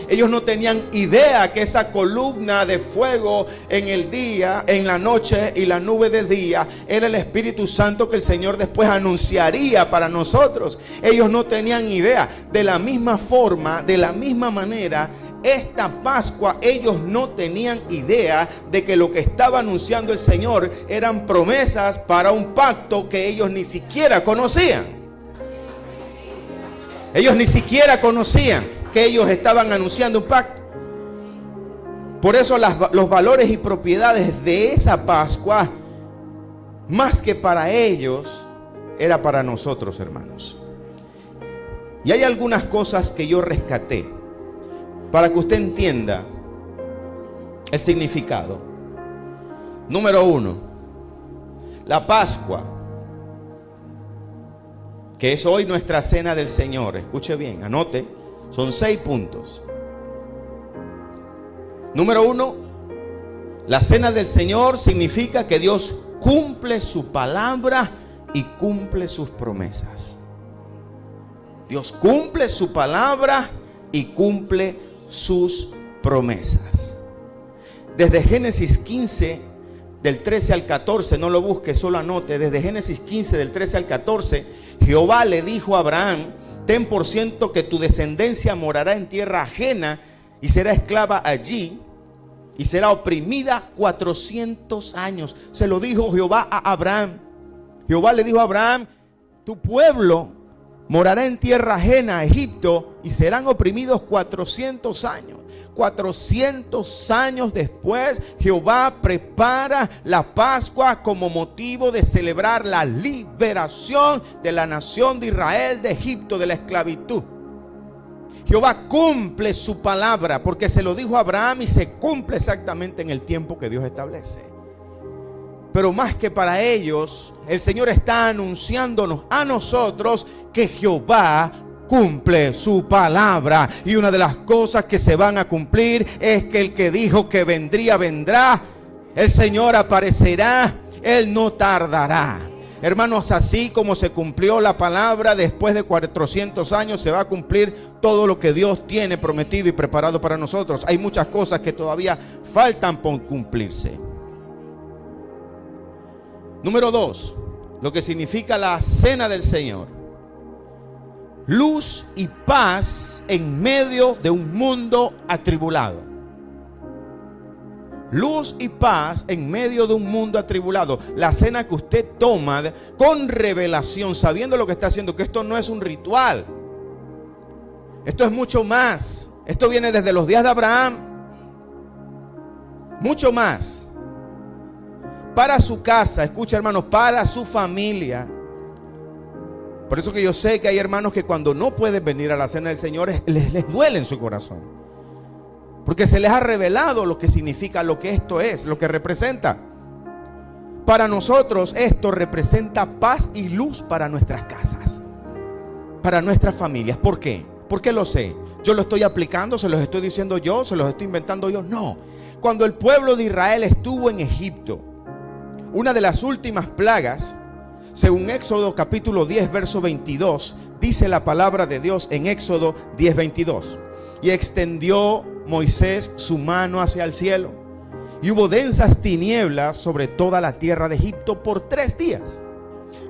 Ellos no tenían idea que esa columna de fuego en el día, en la noche, y la nube de día era el Espíritu Santo que el Señor después anunciaría para nosotros. Ellos no tenían idea. De la misma forma, de la misma manera, esta Pascua ellos no tenían idea de que lo que estaba anunciando el Señor eran promesas para un pacto que ellos ni siquiera conocían. Ellos ni siquiera conocían que ellos estaban anunciando un pacto. Por eso los valores y propiedades de esa Pascua, más que para ellos, era para nosotros, hermanos. Y hay algunas cosas que yo rescaté para que usted entienda el significado. Número 1, la Pascua, que es hoy nuestra cena del Señor. Escuche bien, anote. Son 6 puntos. Número 1, la cena del Señor significa que Dios cumple su palabra y cumple sus promesas. Dios cumple su palabra y cumple sus promesas. Desde Génesis 15, del 13 al 14, no lo busque, solo anote. Desde Génesis 15, del 13 al 14, Jehová le dijo a Abraham: ten por cierto que tu descendencia morará en tierra ajena y será esclava allí y será oprimida 400 años. Se lo dijo Jehová a Abraham. Jehová le dijo a Abraham: tu pueblo morará en tierra ajena a Egipto y serán oprimidos 400 años. 400 años después, Jehová prepara la Pascua como motivo de celebrar la liberación de la nación de Israel de Egipto, de la esclavitud. Jehová cumple su palabra porque se lo dijo a Abraham y se cumple exactamente en el tiempo que Dios establece. Pero más que para ellos, el Señor está anunciándonos a nosotros que Jehová cumple su palabra. Y una de las cosas que se van a cumplir es que el que dijo que vendría, vendrá. El Señor aparecerá. Él no tardará. Hermanos, así como se cumplió la palabra, después de 400 años se va a cumplir todo lo que Dios tiene prometido y preparado para nosotros. Hay muchas cosas que todavía faltan por cumplirse. Número 2, lo que significa la cena del Señor. Luz y paz en medio de un mundo atribulado. Luz y paz en medio de un mundo atribulado. La cena que usted toma con revelación, sabiendo lo que está haciendo, que esto no es un ritual. Esto es mucho más. Esto viene desde los días de Abraham. Mucho más. Para su casa, escucha, hermanos, para su familia. Por eso que yo sé que hay hermanos que cuando no pueden venir a la cena del Señor les duele en su corazón, porque se les ha revelado lo que significa, lo que esto es, lo que representa. Para nosotros esto representa paz y luz para nuestras casas, para nuestras familias. ¿Por qué? ¿Por qué lo sé? ¿Yo lo estoy aplicando? ¿Se los estoy diciendo yo? ¿Se los estoy inventando yo? No. Cuando el pueblo de Israel estuvo en Egipto, una de las últimas plagas, según Éxodo capítulo 10 verso 22, dice la palabra de Dios en Éxodo 10, 22: y extendió Moisés su mano hacia el cielo, y hubo densas tinieblas sobre toda la tierra de Egipto por 3 días.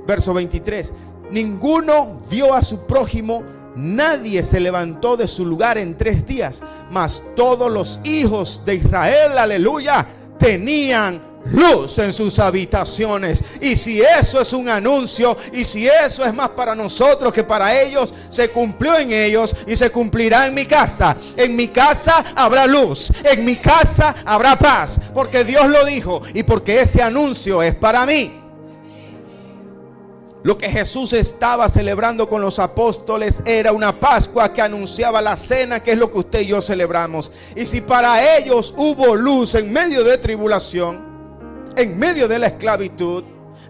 Verso 23: ninguno vio a su prójimo, nadie se levantó de su lugar en 3 días, mas todos los hijos de Israel, aleluya, tenían luz en sus habitaciones. Y si eso es un anuncio, y si eso es más para nosotros que para ellos, se cumplió en ellos y se cumplirá en mi casa. En mi casa habrá luz, en mi casa habrá paz, porque Dios lo dijo y porque ese anuncio es para mí. Lo que Jesús estaba celebrando con los apóstoles era una Pascua que anunciaba la cena, que es lo que usted y yo celebramos. Y si para ellos hubo luz en medio de tribulación, en medio de la esclavitud,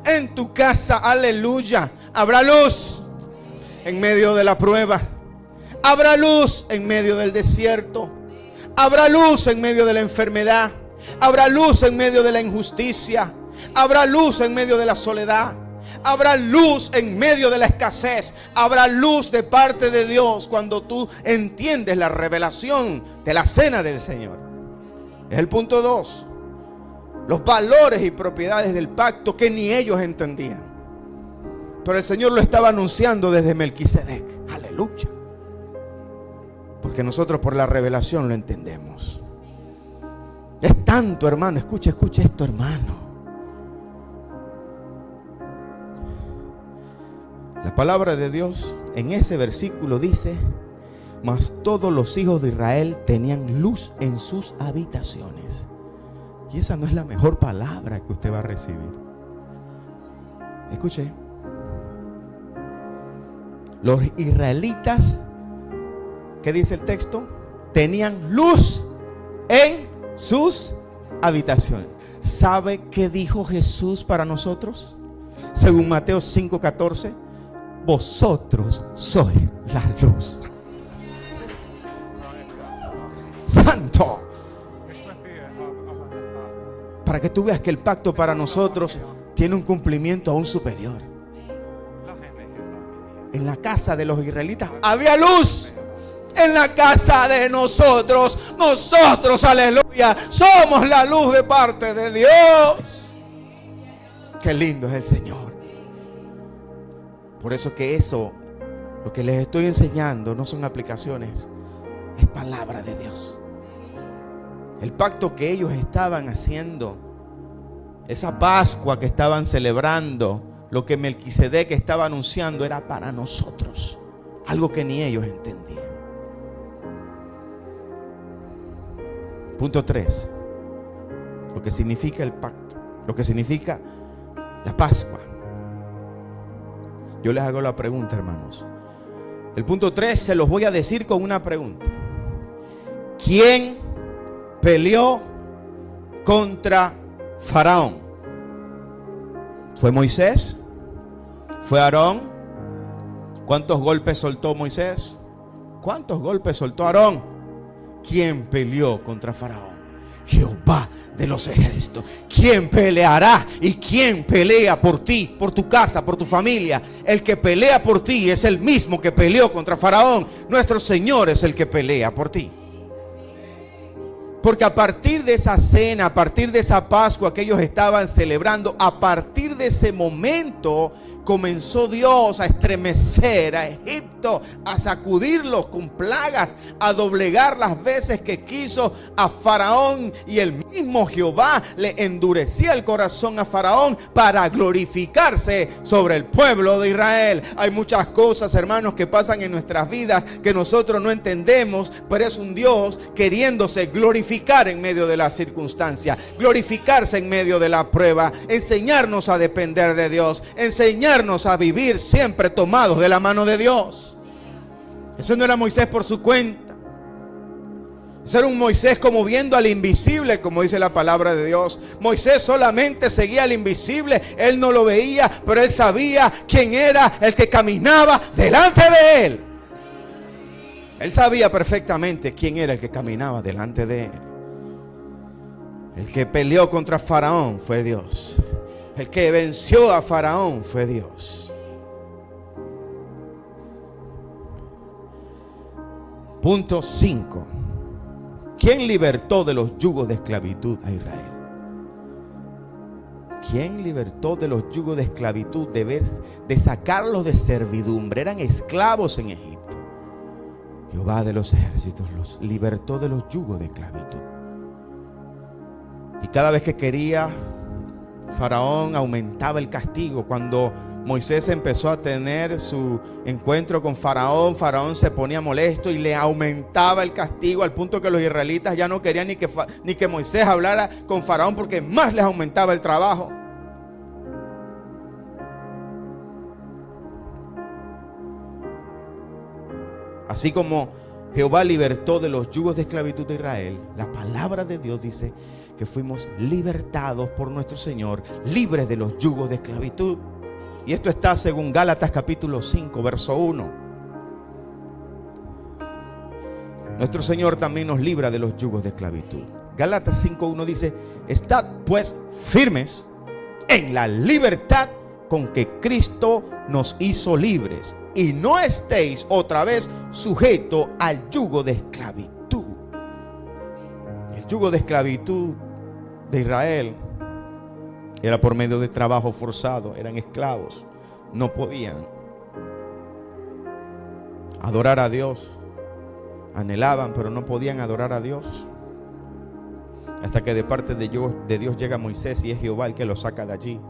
en tu casa, aleluya, habrá luz en medio de la prueba. Habrá luz en medio del desierto. Habrá luz en medio de la enfermedad. Habrá luz en medio de la injusticia. Habrá luz en medio de la soledad. Habrá luz en medio de la escasez. Habrá luz de parte de Dios cuando tú entiendes la revelación de la cena del Señor. Es el punto 2. Los valores y propiedades del pacto que ni ellos entendían, pero el Señor lo estaba anunciando desde Melquisedec. Aleluya. Porque nosotros por la revelación lo entendemos. Es tanto, hermano. Escucha esto, hermano. La palabra de Dios en ese versículo dice: mas todos los hijos de Israel tenían luz en sus habitaciones. Y esa no es la mejor palabra que usted va a recibir. Escuche. Los israelitas, ¿qué dice el texto? Tenían luz en sus habitaciones. ¿Sabe qué dijo Jesús para nosotros? Según Mateo 5:14, vosotros sois la luz. Santo. Para que tú veas que el pacto para nosotros tiene un cumplimiento aún superior. En la casa de los israelitas había luz. En la casa de nosotros, aleluya, somos la luz de parte de Dios. Qué lindo es el Señor. Por eso que eso, lo que les estoy enseñando, no son aplicaciones, es palabra de Dios. El pacto que ellos estaban haciendo, esa Pascua que estaban celebrando, lo que Melquisedec estaba anunciando, era para nosotros, algo que ni ellos entendían. Punto 3. Lo que significa el pacto, lo que significa la Pascua. Yo les hago la pregunta, hermanos. El punto 3 se los voy a decir con una pregunta. ¿Quién peleó contra Faraón? ¿Fue Moisés? ¿Fue Aarón? ¿Cuántos golpes soltó Moisés? ¿Cuántos golpes soltó Aarón? ¿Quién peleó contra Faraón? Jehová de los ejércitos. ¿Quién peleará y quién pelea por ti, por tu casa, por tu familia? El que pelea por ti es el mismo que peleó contra Faraón. Nuestro Señor es el que pelea por ti. Porque a partir de esa cena, a partir de esa Pascua que ellos estaban celebrando, a partir de ese momento comenzó Dios a estremecer a Egipto, a sacudirlos con plagas, a doblegar las veces que quiso a Faraón. Y el mismo Jehová le endurecía el corazón a Faraón para glorificarse sobre el pueblo de Israel. Hay muchas cosas, hermanos, que pasan en nuestras vidas que nosotros no entendemos, pero es un Dios queriéndose glorificar en medio de la circunstancia, glorificarse en medio de la prueba, enseñarnos a depender de Dios, enseñarnos a vivir siempre tomados de la mano de Dios. Eso no era Moisés por su cuenta. Ese era un Moisés como viendo al invisible, como dice la palabra de Dios. Moisés solamente seguía al invisible. Él no lo veía, pero él sabía quién era el que caminaba delante de él. Él sabía perfectamente quién era el que caminaba delante de él. El que peleó contra Faraón fue Dios. El que venció a Faraón fue Dios. Punto 5. ¿Quién libertó de los yugos de esclavitud a Israel? ¿Quién libertó de los yugos de esclavitud, de sacarlos de servidumbre? Eran esclavos en Egipto. Jehová de los ejércitos los libertó de los yugos de esclavitud. Y cada vez que quería Faraón aumentaba el castigo. Cuando Moisés empezó a tener su encuentro con Faraón, Faraón se ponía molesto y le aumentaba el castigo al punto que los israelitas ya no querían ni que Moisés hablara con Faraón, porque más les aumentaba el trabajo. Así como Jehová libertó de los yugos de esclavitud de Israel, la palabra de Dios dice que fuimos libertados por nuestro Señor, libres de los yugos de esclavitud. Y esto está según Gálatas capítulo 5, verso 1. Nuestro Señor también nos libra de los yugos de esclavitud. Gálatas 5:1 dice: estad pues firmes en la libertad con que Cristo nos hizo libres, y no estéis otra vez sujetos al yugo de esclavitud. El yugo de esclavitud de Israel era por medio de trabajo forzado. Eran esclavos, no podían adorar a Dios. Anhelaban, pero no podían adorar a Dios. Hasta que de parte de Dios llega Moisés, y es Jehová el que los saca de allí.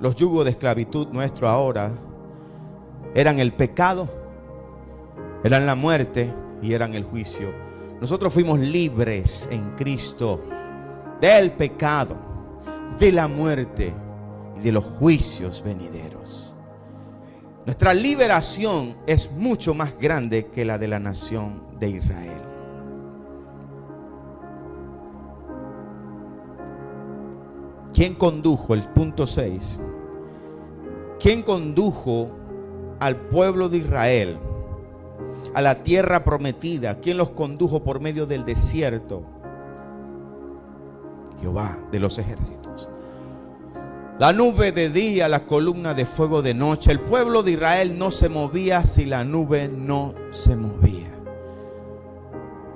Los yugos de esclavitud nuestro ahora eran el pecado, eran la muerte y eran el juicio. Nosotros fuimos libres en Cristo del pecado, de la muerte y de los juicios venideros. Nuestra liberación es mucho más grande que la de la nación de Israel. ¿Quién condujo? El punto 6. ¿Quién condujo al pueblo de Israel a la tierra prometida? ¿Quién los condujo por medio del desierto? Jehová de los ejércitos. La nube de día, la columna de fuego de noche. El pueblo de Israel no se movía si la nube no se movía.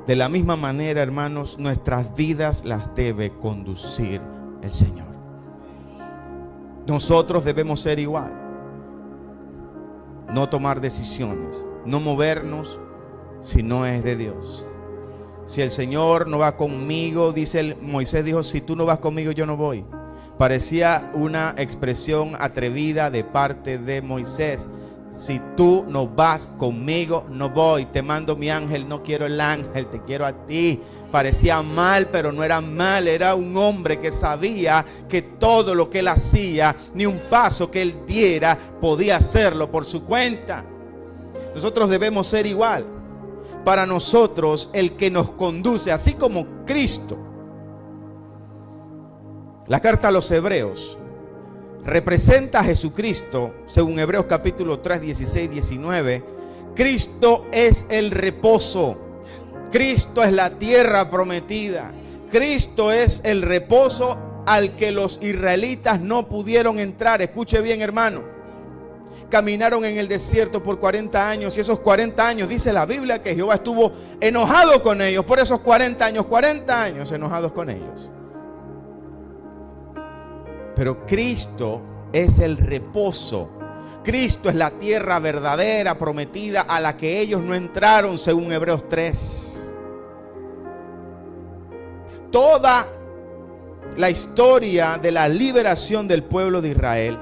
De la misma manera, hermanos, nuestras vidas las debe conducir el Señor. Nosotros debemos ser igual. No tomar decisiones, no movernos si no es de Dios. Si el Señor no va conmigo, Moisés dijo: si tú no vas conmigo, yo no voy. Parecía una expresión atrevida de parte de Moisés. Si tú no vas conmigo, no voy. Te mando mi ángel, no quiero el ángel, te quiero a ti. Parecía mal, pero no era mal. Era un hombre que sabía que todo lo que él hacía, ni un paso que él diera, podía hacerlo por su cuenta. Nosotros debemos ser igual. Para nosotros, el que nos conduce, así como Cristo. La carta a los Hebreos representa a Jesucristo, según Hebreos capítulo 3, 16, 19. Cristo es el reposo. Cristo es la tierra prometida. Cristo es el reposo al que los israelitas no pudieron entrar. Escuche bien, hermano. Caminaron en el desierto por 40 años, y esos 40 años, dice la Biblia, que Jehová estuvo enojado con ellos por esos 40 años enojados con ellos. Pero Cristo es el reposo. Cristo es la tierra verdadera, prometida, a la que ellos no entraron, según Hebreos 3. Toda la historia de la liberación del pueblo de Israel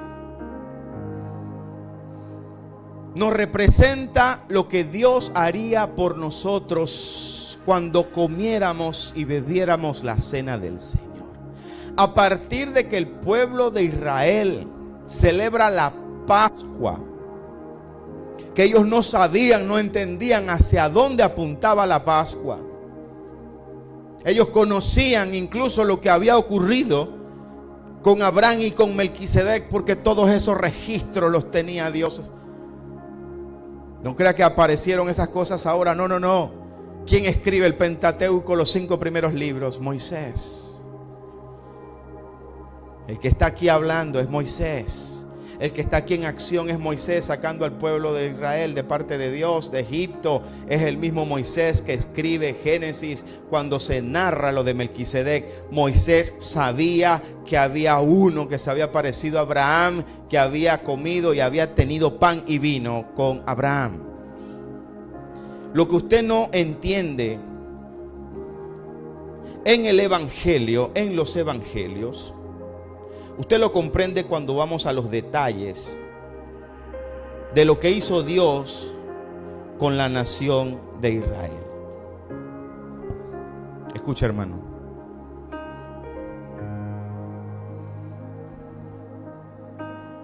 nos representa lo que Dios haría por nosotros cuando comiéramos y bebiéramos la cena del Señor. A partir de que el pueblo de Israel celebra la Pascua, que ellos no sabían, no entendían hacia dónde apuntaba la Pascua. Ellos conocían incluso lo que había ocurrido con Abraham y con Melquisedec, porque todos esos registros los tenía Dios. No crea que aparecieron esas cosas ahora. No. ¿Quién escribe el Pentateuco, los 5 primeros libros? Moisés. El que está aquí hablando es Moisés. El que está aquí en acción es Moisés, sacando al pueblo de Israel de parte de Dios de Egipto. Es el mismo Moisés que escribe Génesis cuando se narra lo de Melquisedec. Moisés sabía que había uno que se había parecido a Abraham, que había comido y había tenido pan y vino con Abraham. Lo que usted no entiende en el evangelio, en los evangelios, Usted lo comprende cuando vamos a los detalles de lo que hizo Dios con la nación de Israel. Escucha, hermano.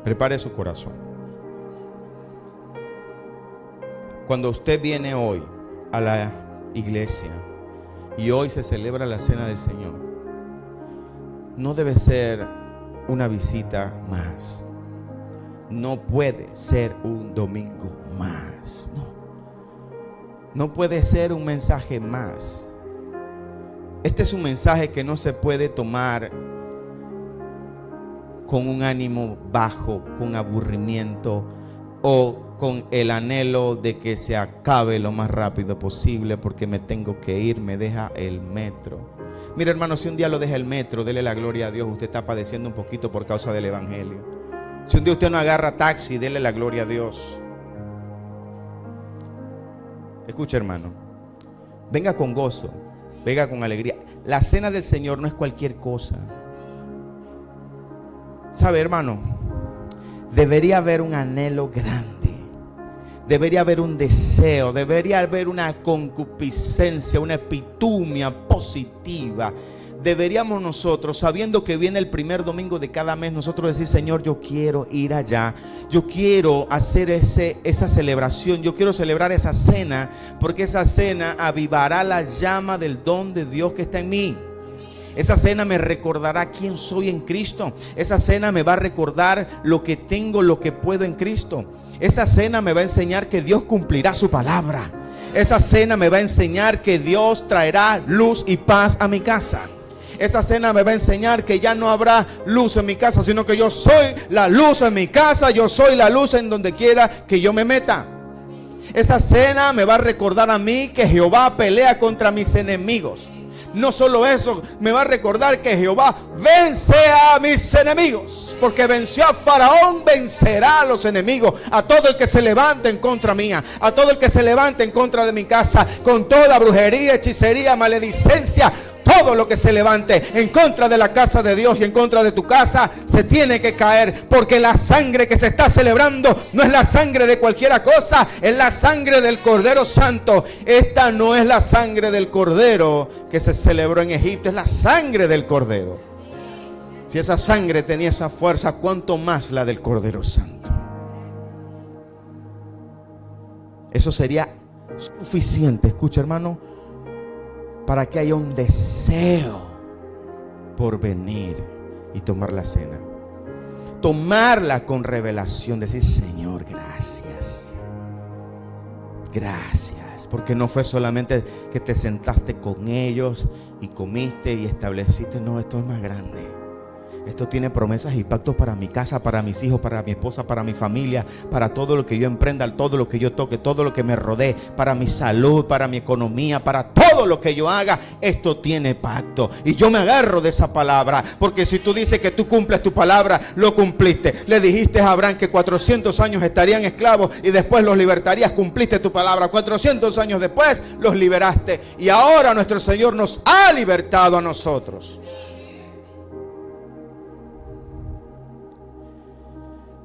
Prepare su corazón. Cuando usted viene hoy a la iglesia y hoy se celebra la cena del Señor, no debe ser una visita más. No puede ser un domingo más. No puede ser un mensaje más. Este es un mensaje que no se puede tomar con un ánimo bajo, con aburrimiento o con el anhelo de que se acabe lo más rápido posible porque me tengo que ir, me deja el metro. Mira, hermano, si un día lo deja el metro, dele la gloria a Dios. Usted está padeciendo un poquito por causa del evangelio. Si un día usted no agarra taxi, dele la gloria a Dios. Escucha, hermano, venga con gozo, venga con alegría. La cena del Señor no es cualquier cosa. ¿Sabe, hermano? Debería haber un anhelo grande. Debería haber un deseo, debería haber una concupiscencia, una epitumia positiva. Deberíamos nosotros, sabiendo que viene el primer domingo de cada mes, nosotros decir: Señor, yo quiero ir allá, yo quiero hacer esa celebración, yo quiero celebrar esa cena, porque esa cena avivará la llama del don de Dios que está en mí. Esa cena me recordará quién soy en Cristo. Esa cena me va a recordar lo que tengo, lo que puedo en Cristo. Esa cena me va a enseñar que Dios cumplirá su palabra. Esa cena me va a enseñar que Dios traerá luz y paz a mi casa. Esa cena me va a enseñar que ya no habrá luz en mi casa, sino que yo soy la luz en mi casa, yo soy la luz en donde quiera que yo me meta. Esa cena me va a recordar a mí que Jehová pelea contra mis enemigos. No solo eso, me va a recordar que Jehová vence a mis enemigos, porque venció a Faraón, vencerá a los enemigos, a todo el que se levante en contra mía, a todo el que se levante en contra de mi casa, con toda brujería, hechicería, maledicencia. Todo lo que se levante en contra de la casa de Dios y en contra de tu casa se tiene que caer, porque la sangre que se está celebrando no es la sangre de cualquiera cosa, es la sangre del Cordero Santo. Esta no es la sangre del Cordero que se celebró en Egipto, es la sangre del Cordero. Si esa sangre tenía esa fuerza, ¿cuánto más la del Cordero Santo? Eso sería suficiente, escucha, hermano, para que haya un deseo por venir y tomar la cena. Tomarla con revelación, decir: Señor, gracias. Gracias, porque no fue solamente que te sentaste con ellos y comiste y estableciste. No, esto es más grande. Esto tiene promesas y pactos para mi casa, para mis hijos, para mi esposa, para mi familia, para todo lo que yo emprenda, todo lo que yo toque, todo lo que me rodee, para mi salud, para mi economía, para todo lo que yo haga. Esto tiene pacto y yo me agarro de esa palabra, porque si tú dices que tú cumples tu palabra, lo cumpliste. Le dijiste a Abraham que 400 años estarían esclavos y después los libertarías. Cumpliste tu palabra. 400 años después los liberaste, y ahora nuestro Señor nos ha libertado a nosotros.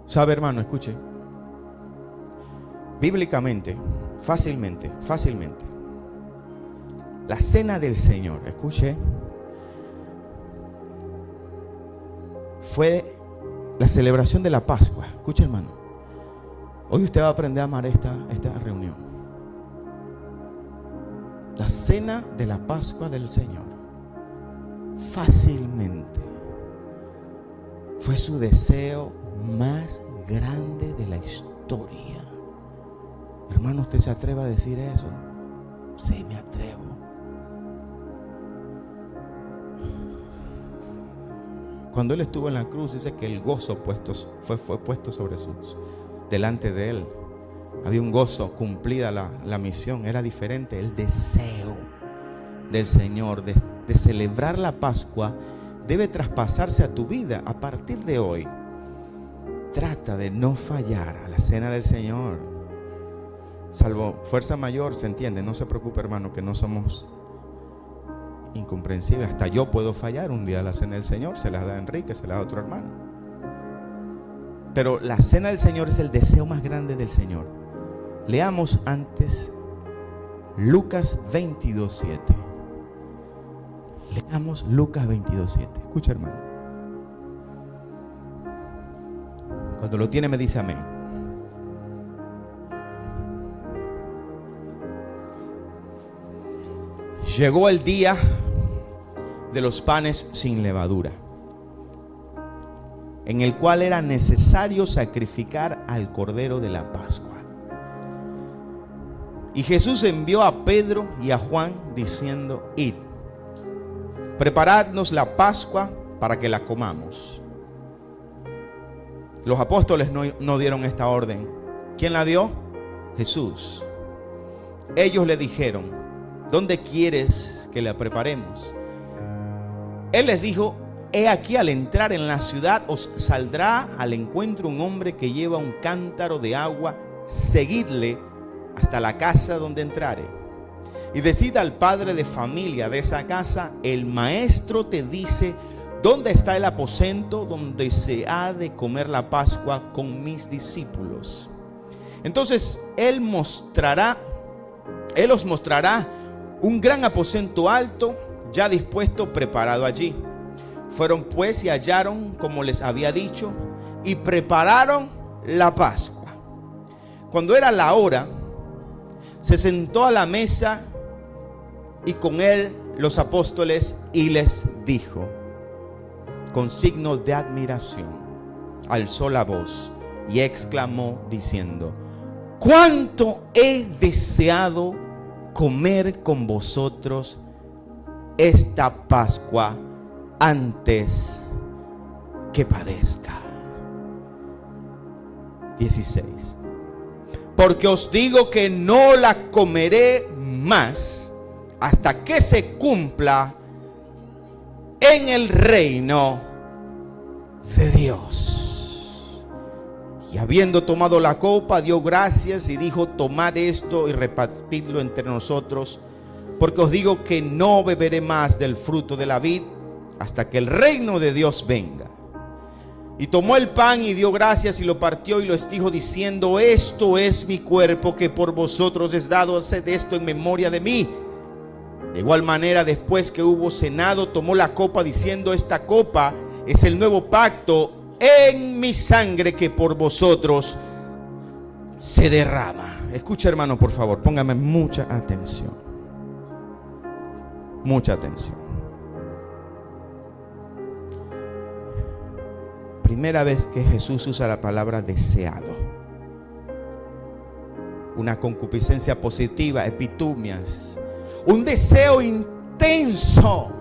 ¿Sabe, hermano? Escuche. Bíblicamente, fácilmente, la cena del Señor, escuche, fue la celebración de la Pascua. Escuche, hermano. Hoy usted va a aprender a amar esta reunión. La cena de la Pascua del Señor, fácilmente, fue su deseo más grande de la historia. Hermano, ¿usted se atreve a decir eso? Sí, me atrevo. Cuando Él estuvo en la cruz, dice que el gozo fue puesto sobre delante de Él. Había un gozo, cumplida la misión. Era diferente. El deseo del Señor de celebrar la Pascua debe traspasarse a tu vida a partir de hoy. Trata de no fallar a la cena del Señor. Salvo fuerza mayor, se entiende. No se preocupe, hermano, que no somos incomprensible. Hasta yo puedo fallar. Un día la cena del Señor se las da a Enrique, se las da a otro hermano. Pero la cena del Señor es el deseo más grande del Señor. Leamos antes Lucas 22:7. Leamos Lucas 22:7. Escucha, hermano. Cuando lo tiene me dice amén. Llegó el día de los panes sin levadura, en el cual era necesario sacrificar al Cordero de la Pascua. Y Jesús envió a Pedro y a Juan diciendo: id, preparadnos la Pascua para que la comamos. Los apóstoles no dieron esta orden. ¿Quién la dio? Jesús. Ellos le dijeron: ¿dónde quieres que la preparemos? Él les dijo: he aquí, al entrar en la ciudad os saldrá al encuentro un hombre que lleva un cántaro de agua. Seguidle hasta la casa donde entrare, y decid al padre de familia de esa casa: el maestro te dice, ¿dónde está el aposento donde se ha de comer la Pascua con mis discípulos? Entonces él os mostrará un gran aposento alto, ya dispuesto, preparado allí. Fueron pues y hallaron como les había dicho, y prepararon la Pascua. Cuando era la hora, se sentó a la mesa y con él los apóstoles, y les dijo, con signo de admiración, alzó la voz y exclamó diciendo: cuánto he deseado comer con vosotros esta Pascua antes que padezca. 16. Porque os digo que no la comeré más hasta que se cumpla en el reino de Dios. Y habiendo tomado la copa, dio gracias y dijo: tomad esto y repartidlo entre nosotros, porque os digo que no beberé más del fruto de la vid hasta que el reino de Dios venga. Y tomó el pan y dio gracias y lo partió y lo dijo diciendo: esto es mi cuerpo que por vosotros es dado, haced esto en memoria de mí. De igual manera, después que hubo cenado, tomó la copa diciendo: esta copa es el nuevo pacto en mi sangre que por vosotros se derrama. Escucha, hermano, por favor, póngame mucha atención. Mucha atención. Primera vez que Jesús usa la palabra deseado. Una concupiscencia positiva, epitumias. Un deseo intenso.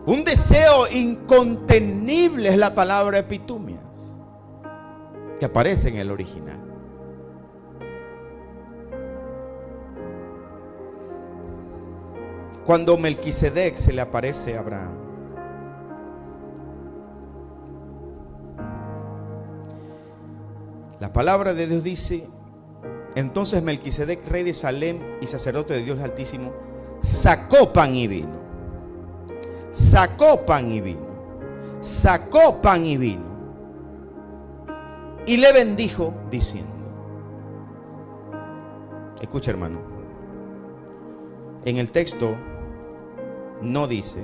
Un deseo incontenible es la palabra epitumias, que aparece en el original. Cuando Melquisedec se le aparece a Abraham, la palabra de Dios dice: entonces Melquisedec, rey de Salem y sacerdote de Dios Altísimo, sacó pan y vino. Sacó pan y vino. Sacó pan y vino. Y le bendijo diciendo. Escucha, hermano. En el texto no dice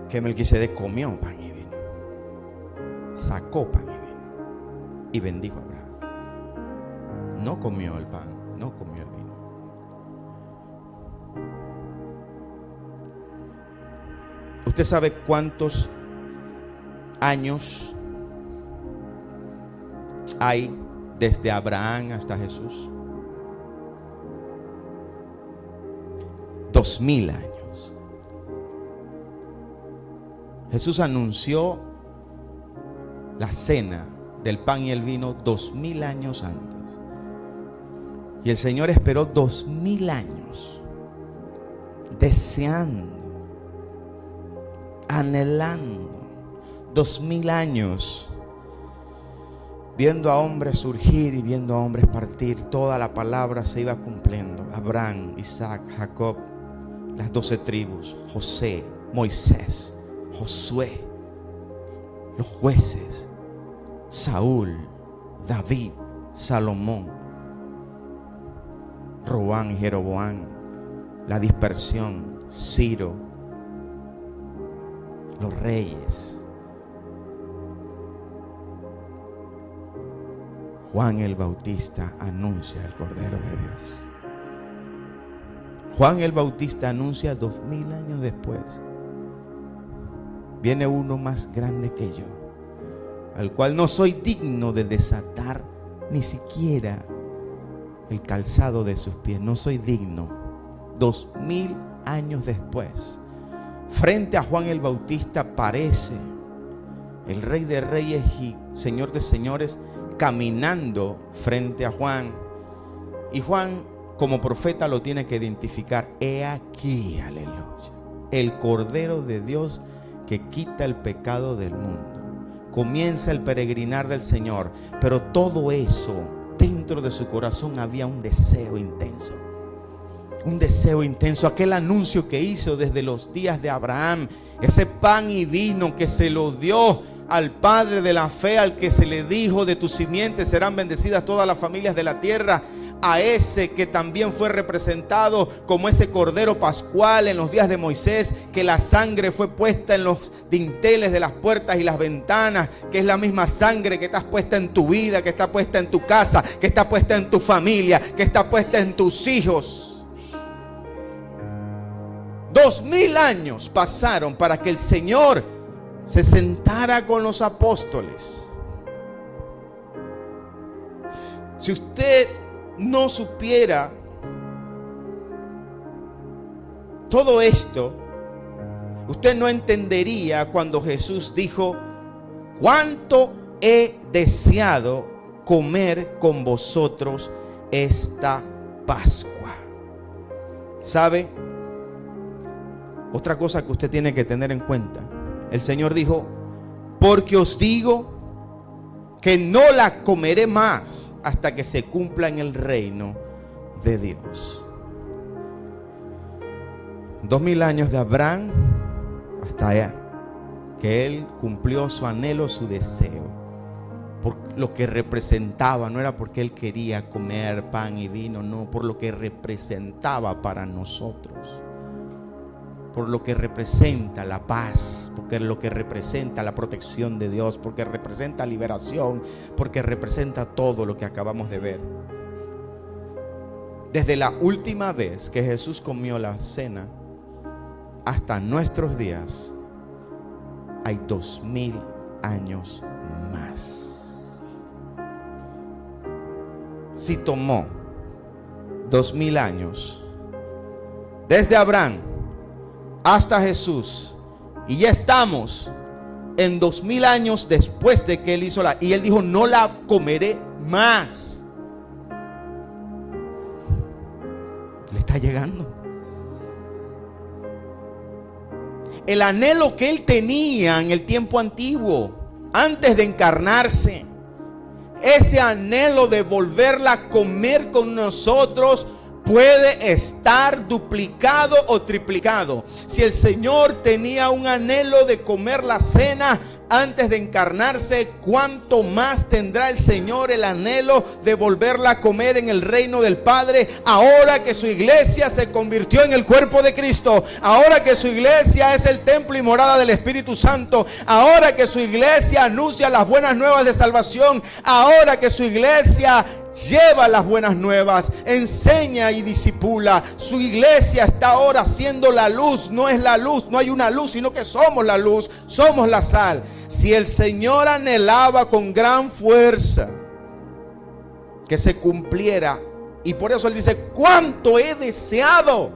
que Melquisedec comió pan y vino. Sacó pan y vino. Y bendijo a Abraham. No comió el pan, no comió el vino. ¿Usted sabe cuántos años hay desde Abraham hasta Jesús? 2000 años. Jesús anunció la cena del pan y el vino 2000 años antes. Y el Señor esperó 2000 años deseando, anhelando, 2000 años viendo a hombres surgir y viendo a hombres partir. Toda la palabra se iba cumpliendo. Abraham, Isaac, Jacob, las 12 tribus, José, Moisés, Josué, los jueces, Saúl, David, Salomón, Robán y Jeroboam, la dispersión, Ciro, los reyes, Juan el Bautista anuncia el Cordero de Dios. Juan el Bautista anuncia 2000 años después: viene uno más grande que yo, al cual no soy digno de desatar ni siquiera el calzado de sus pies. No soy digno. 2000 años después, frente a Juan el Bautista aparece el Rey de Reyes y Señor de Señores caminando frente a Juan. Y Juan, como profeta, lo tiene que identificar. He aquí, aleluya, el Cordero de Dios que quita el pecado del mundo. Comienza el peregrinar del Señor, pero todo eso, dentro de su corazón había un deseo intenso. Un deseo intenso, aquel anuncio que hizo desde los días de Abraham, ese pan y vino que se lo dio al padre de la fe, al que se le dijo: de tu simiente serán bendecidas todas las familias de la tierra. A ese que también fue representado como ese cordero pascual en los días de Moisés, que la sangre fue puesta en los dinteles de las puertas y las ventanas, que es la misma sangre que está puesta en tu vida, que está puesta en tu casa, que está puesta en tu familia, que está puesta en tus hijos. 2000 años pasaron para que el Señor se sentara con los apóstoles. Si usted no supiera todo esto, usted no entendería cuando Jesús dijo: cuánto he deseado comer con vosotros esta Pascua. ¿Sabe? Otra cosa que usted tiene que tener en cuenta: el Señor dijo: porque os digo que no la comeré más hasta que se cumpla en el reino de Dios. 2000 años de Abraham hasta allá, que él cumplió su anhelo, su deseo, por lo que representaba. No era porque él quería comer pan y vino, no, por lo que representaba para nosotros, por lo que representa la paz, porque lo que representa la protección de Dios, porque representa liberación, porque representa todo lo que acabamos de ver. Desde la última vez que Jesús comió la cena hasta nuestros días hay 2000 años más. Si tomó 2000 años desde Abraham hasta Jesús, y ya estamos en 2000 años después de que él hizo y él dijo: no la comeré más. Le está llegando. El anhelo que él tenía en el tiempo antiguo, antes de encarnarse, ese anhelo de volverla a comer con nosotros, puede estar duplicado o triplicado. Si el Señor tenía un anhelo de comer la cena antes de encarnarse, ¿cuánto más tendrá el Señor el anhelo de volverla a comer en el reino del Padre, ahora que su iglesia se convirtió en el cuerpo de Cristo, ahora que su iglesia es el templo y morada del Espíritu Santo, ahora que su iglesia anuncia las buenas nuevas de salvación, ahora que su iglesia lleva las buenas nuevas, enseña y disipula? Su iglesia está ahora siendo la luz. No es la luz, no hay una luz, sino que somos la luz, somos la sal. Si el Señor anhelaba con gran fuerza que se cumpliera, y por eso Él dice: cuánto he deseado.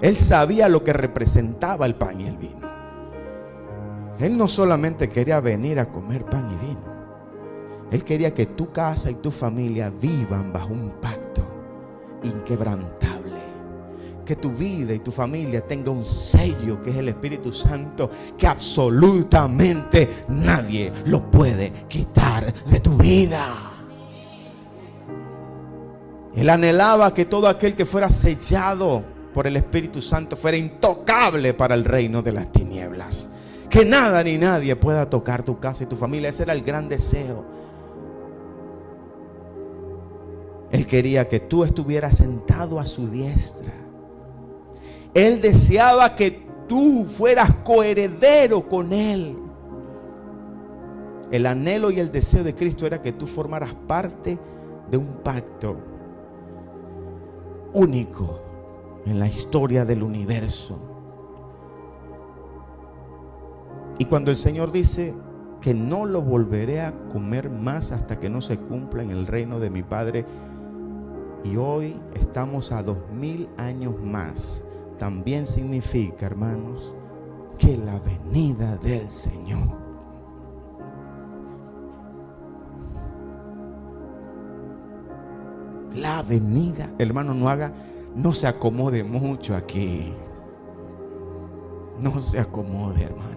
Él sabía lo que representaba el pan y el vino. Él no solamente quería venir a comer pan y vino, Él quería que tu casa y tu familia vivan bajo un pacto inquebrantable. Que tu vida y tu familia tenga un sello, que es el Espíritu Santo, que absolutamente nadie lo puede quitar de tu vida. Él anhelaba que todo aquel que fuera sellado por el Espíritu Santo fuera intocable para el reino de las tinieblas. Que nada ni nadie pueda tocar tu casa y tu familia. Ese era el gran deseo. Él quería que tú estuvieras sentado a su diestra. Él deseaba que tú fueras coheredero con Él. El anhelo y el deseo de Cristo era que tú formaras parte de un pacto único en la historia del universo. Y cuando el Señor dice que no lo volveré a comer más hasta que no se cumpla en el reino de mi Padre, y hoy estamos a 2000 años más, también significa, hermanos, que la venida del Señor, la venida, hermano, no se acomode mucho aquí. No se acomode, hermano.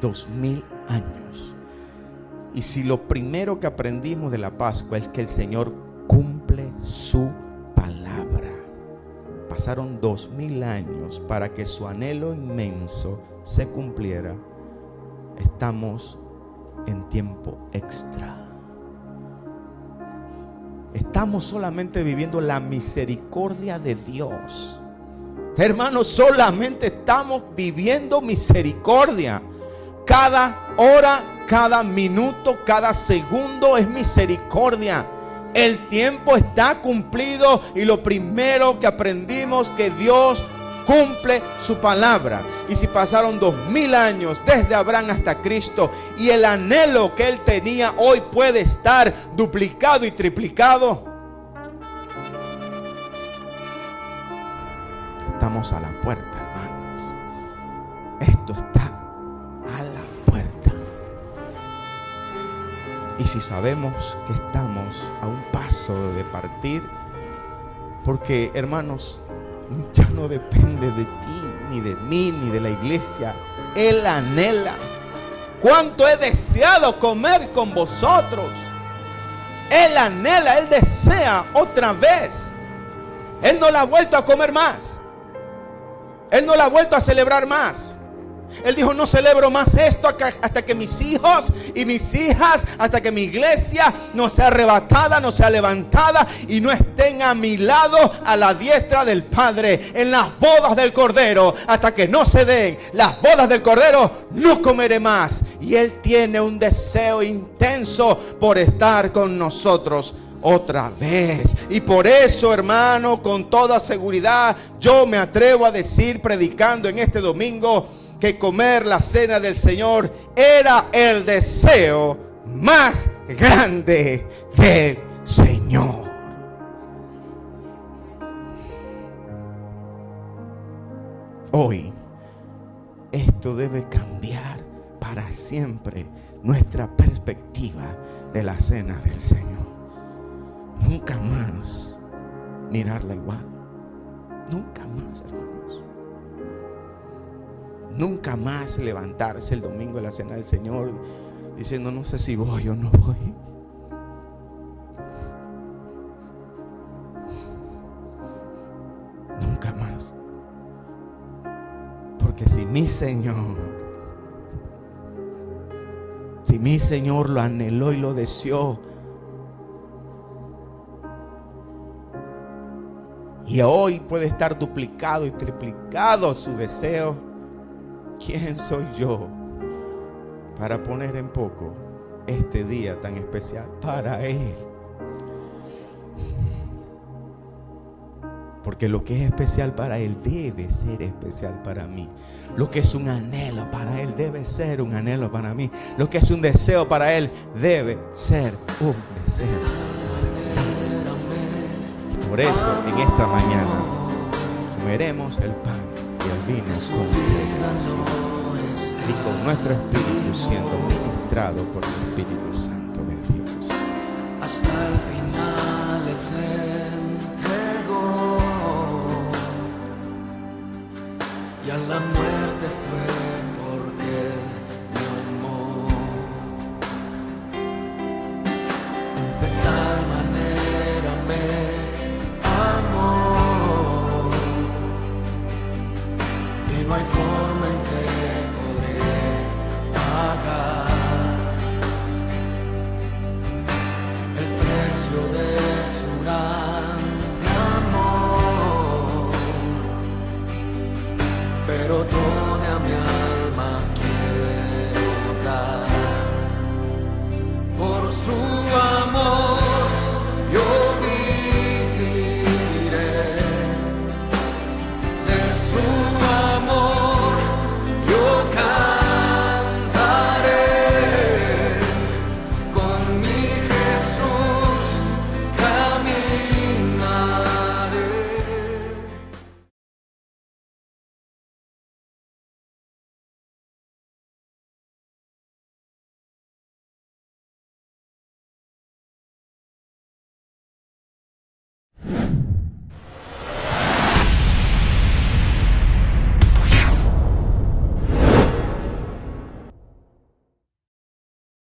2000 años. Y si lo primero que aprendimos de la Pascua es que el Señor cumple su palabra, pasaron 2000 años para que su anhelo inmenso se cumpliera. Estamos en tiempo extra. Estamos solamente viviendo la misericordia de Dios. Hermanos, solamente estamos viviendo misericordia. Cada hora, cada minuto, cada segundo es misericordia. El tiempo está cumplido y lo primero que aprendimos que Dios cumple su palabra. Y si pasaron 2000 años desde Abraham hasta Cristo y el anhelo que él tenía hoy puede estar duplicado y triplicado, estamos a la puerta, hermanos. Esto está a la puerta. Y si sabemos que estamos a un paso de partir, porque, hermanos, ya no depende de ti, ni de mí, ni de la iglesia. Él anhela. ¿Cuánto he deseado comer con vosotros? Él anhela, Él desea otra vez. Él no la ha vuelto a comer más. Él no la ha vuelto a celebrar más. Él dijo: no celebro más esto hasta que mis hijos y mis hijas, hasta que mi iglesia no sea arrebatada, no sea levantada y no estén a mi lado a la diestra del Padre en las bodas del Cordero. Hasta que no se den las bodas del Cordero, no comeré más. Y Él tiene un deseo intenso por estar con nosotros otra vez. Y por eso, hermano, con toda seguridad yo me atrevo a decir, predicando en este domingo, que comer la cena del Señor era el deseo más grande del Señor. Hoy esto debe cambiar para siempre nuestra perspectiva de la cena del Señor. Nunca más mirarla igual. Nunca más, hermanos. Nunca más levantarse el domingo de la cena del Señor diciendo: no sé si voy o no voy. Nunca más. Porque si mi Señor lo anheló y lo deseó, y hoy puede estar duplicado y triplicado su deseo, ¿quién soy yo para poner en poco este día tan especial para Él? Porque lo que es especial para Él debe ser especial para mí. Lo que es un anhelo para Él debe ser un anhelo para mí. Lo que es un deseo para Él debe ser un deseo. Y por eso en esta mañana comeremos el pan y el vino con congregación y con nuestro espíritu siendo ministrado por el Espíritu Santo de Dios.
Hasta el final Él se entregó y a la muerte fue porque Él me amó. no hay forma en que podré pagar el precio de su grande amor, pero toda mi alma quiero dar por su amor. Yo viviré de su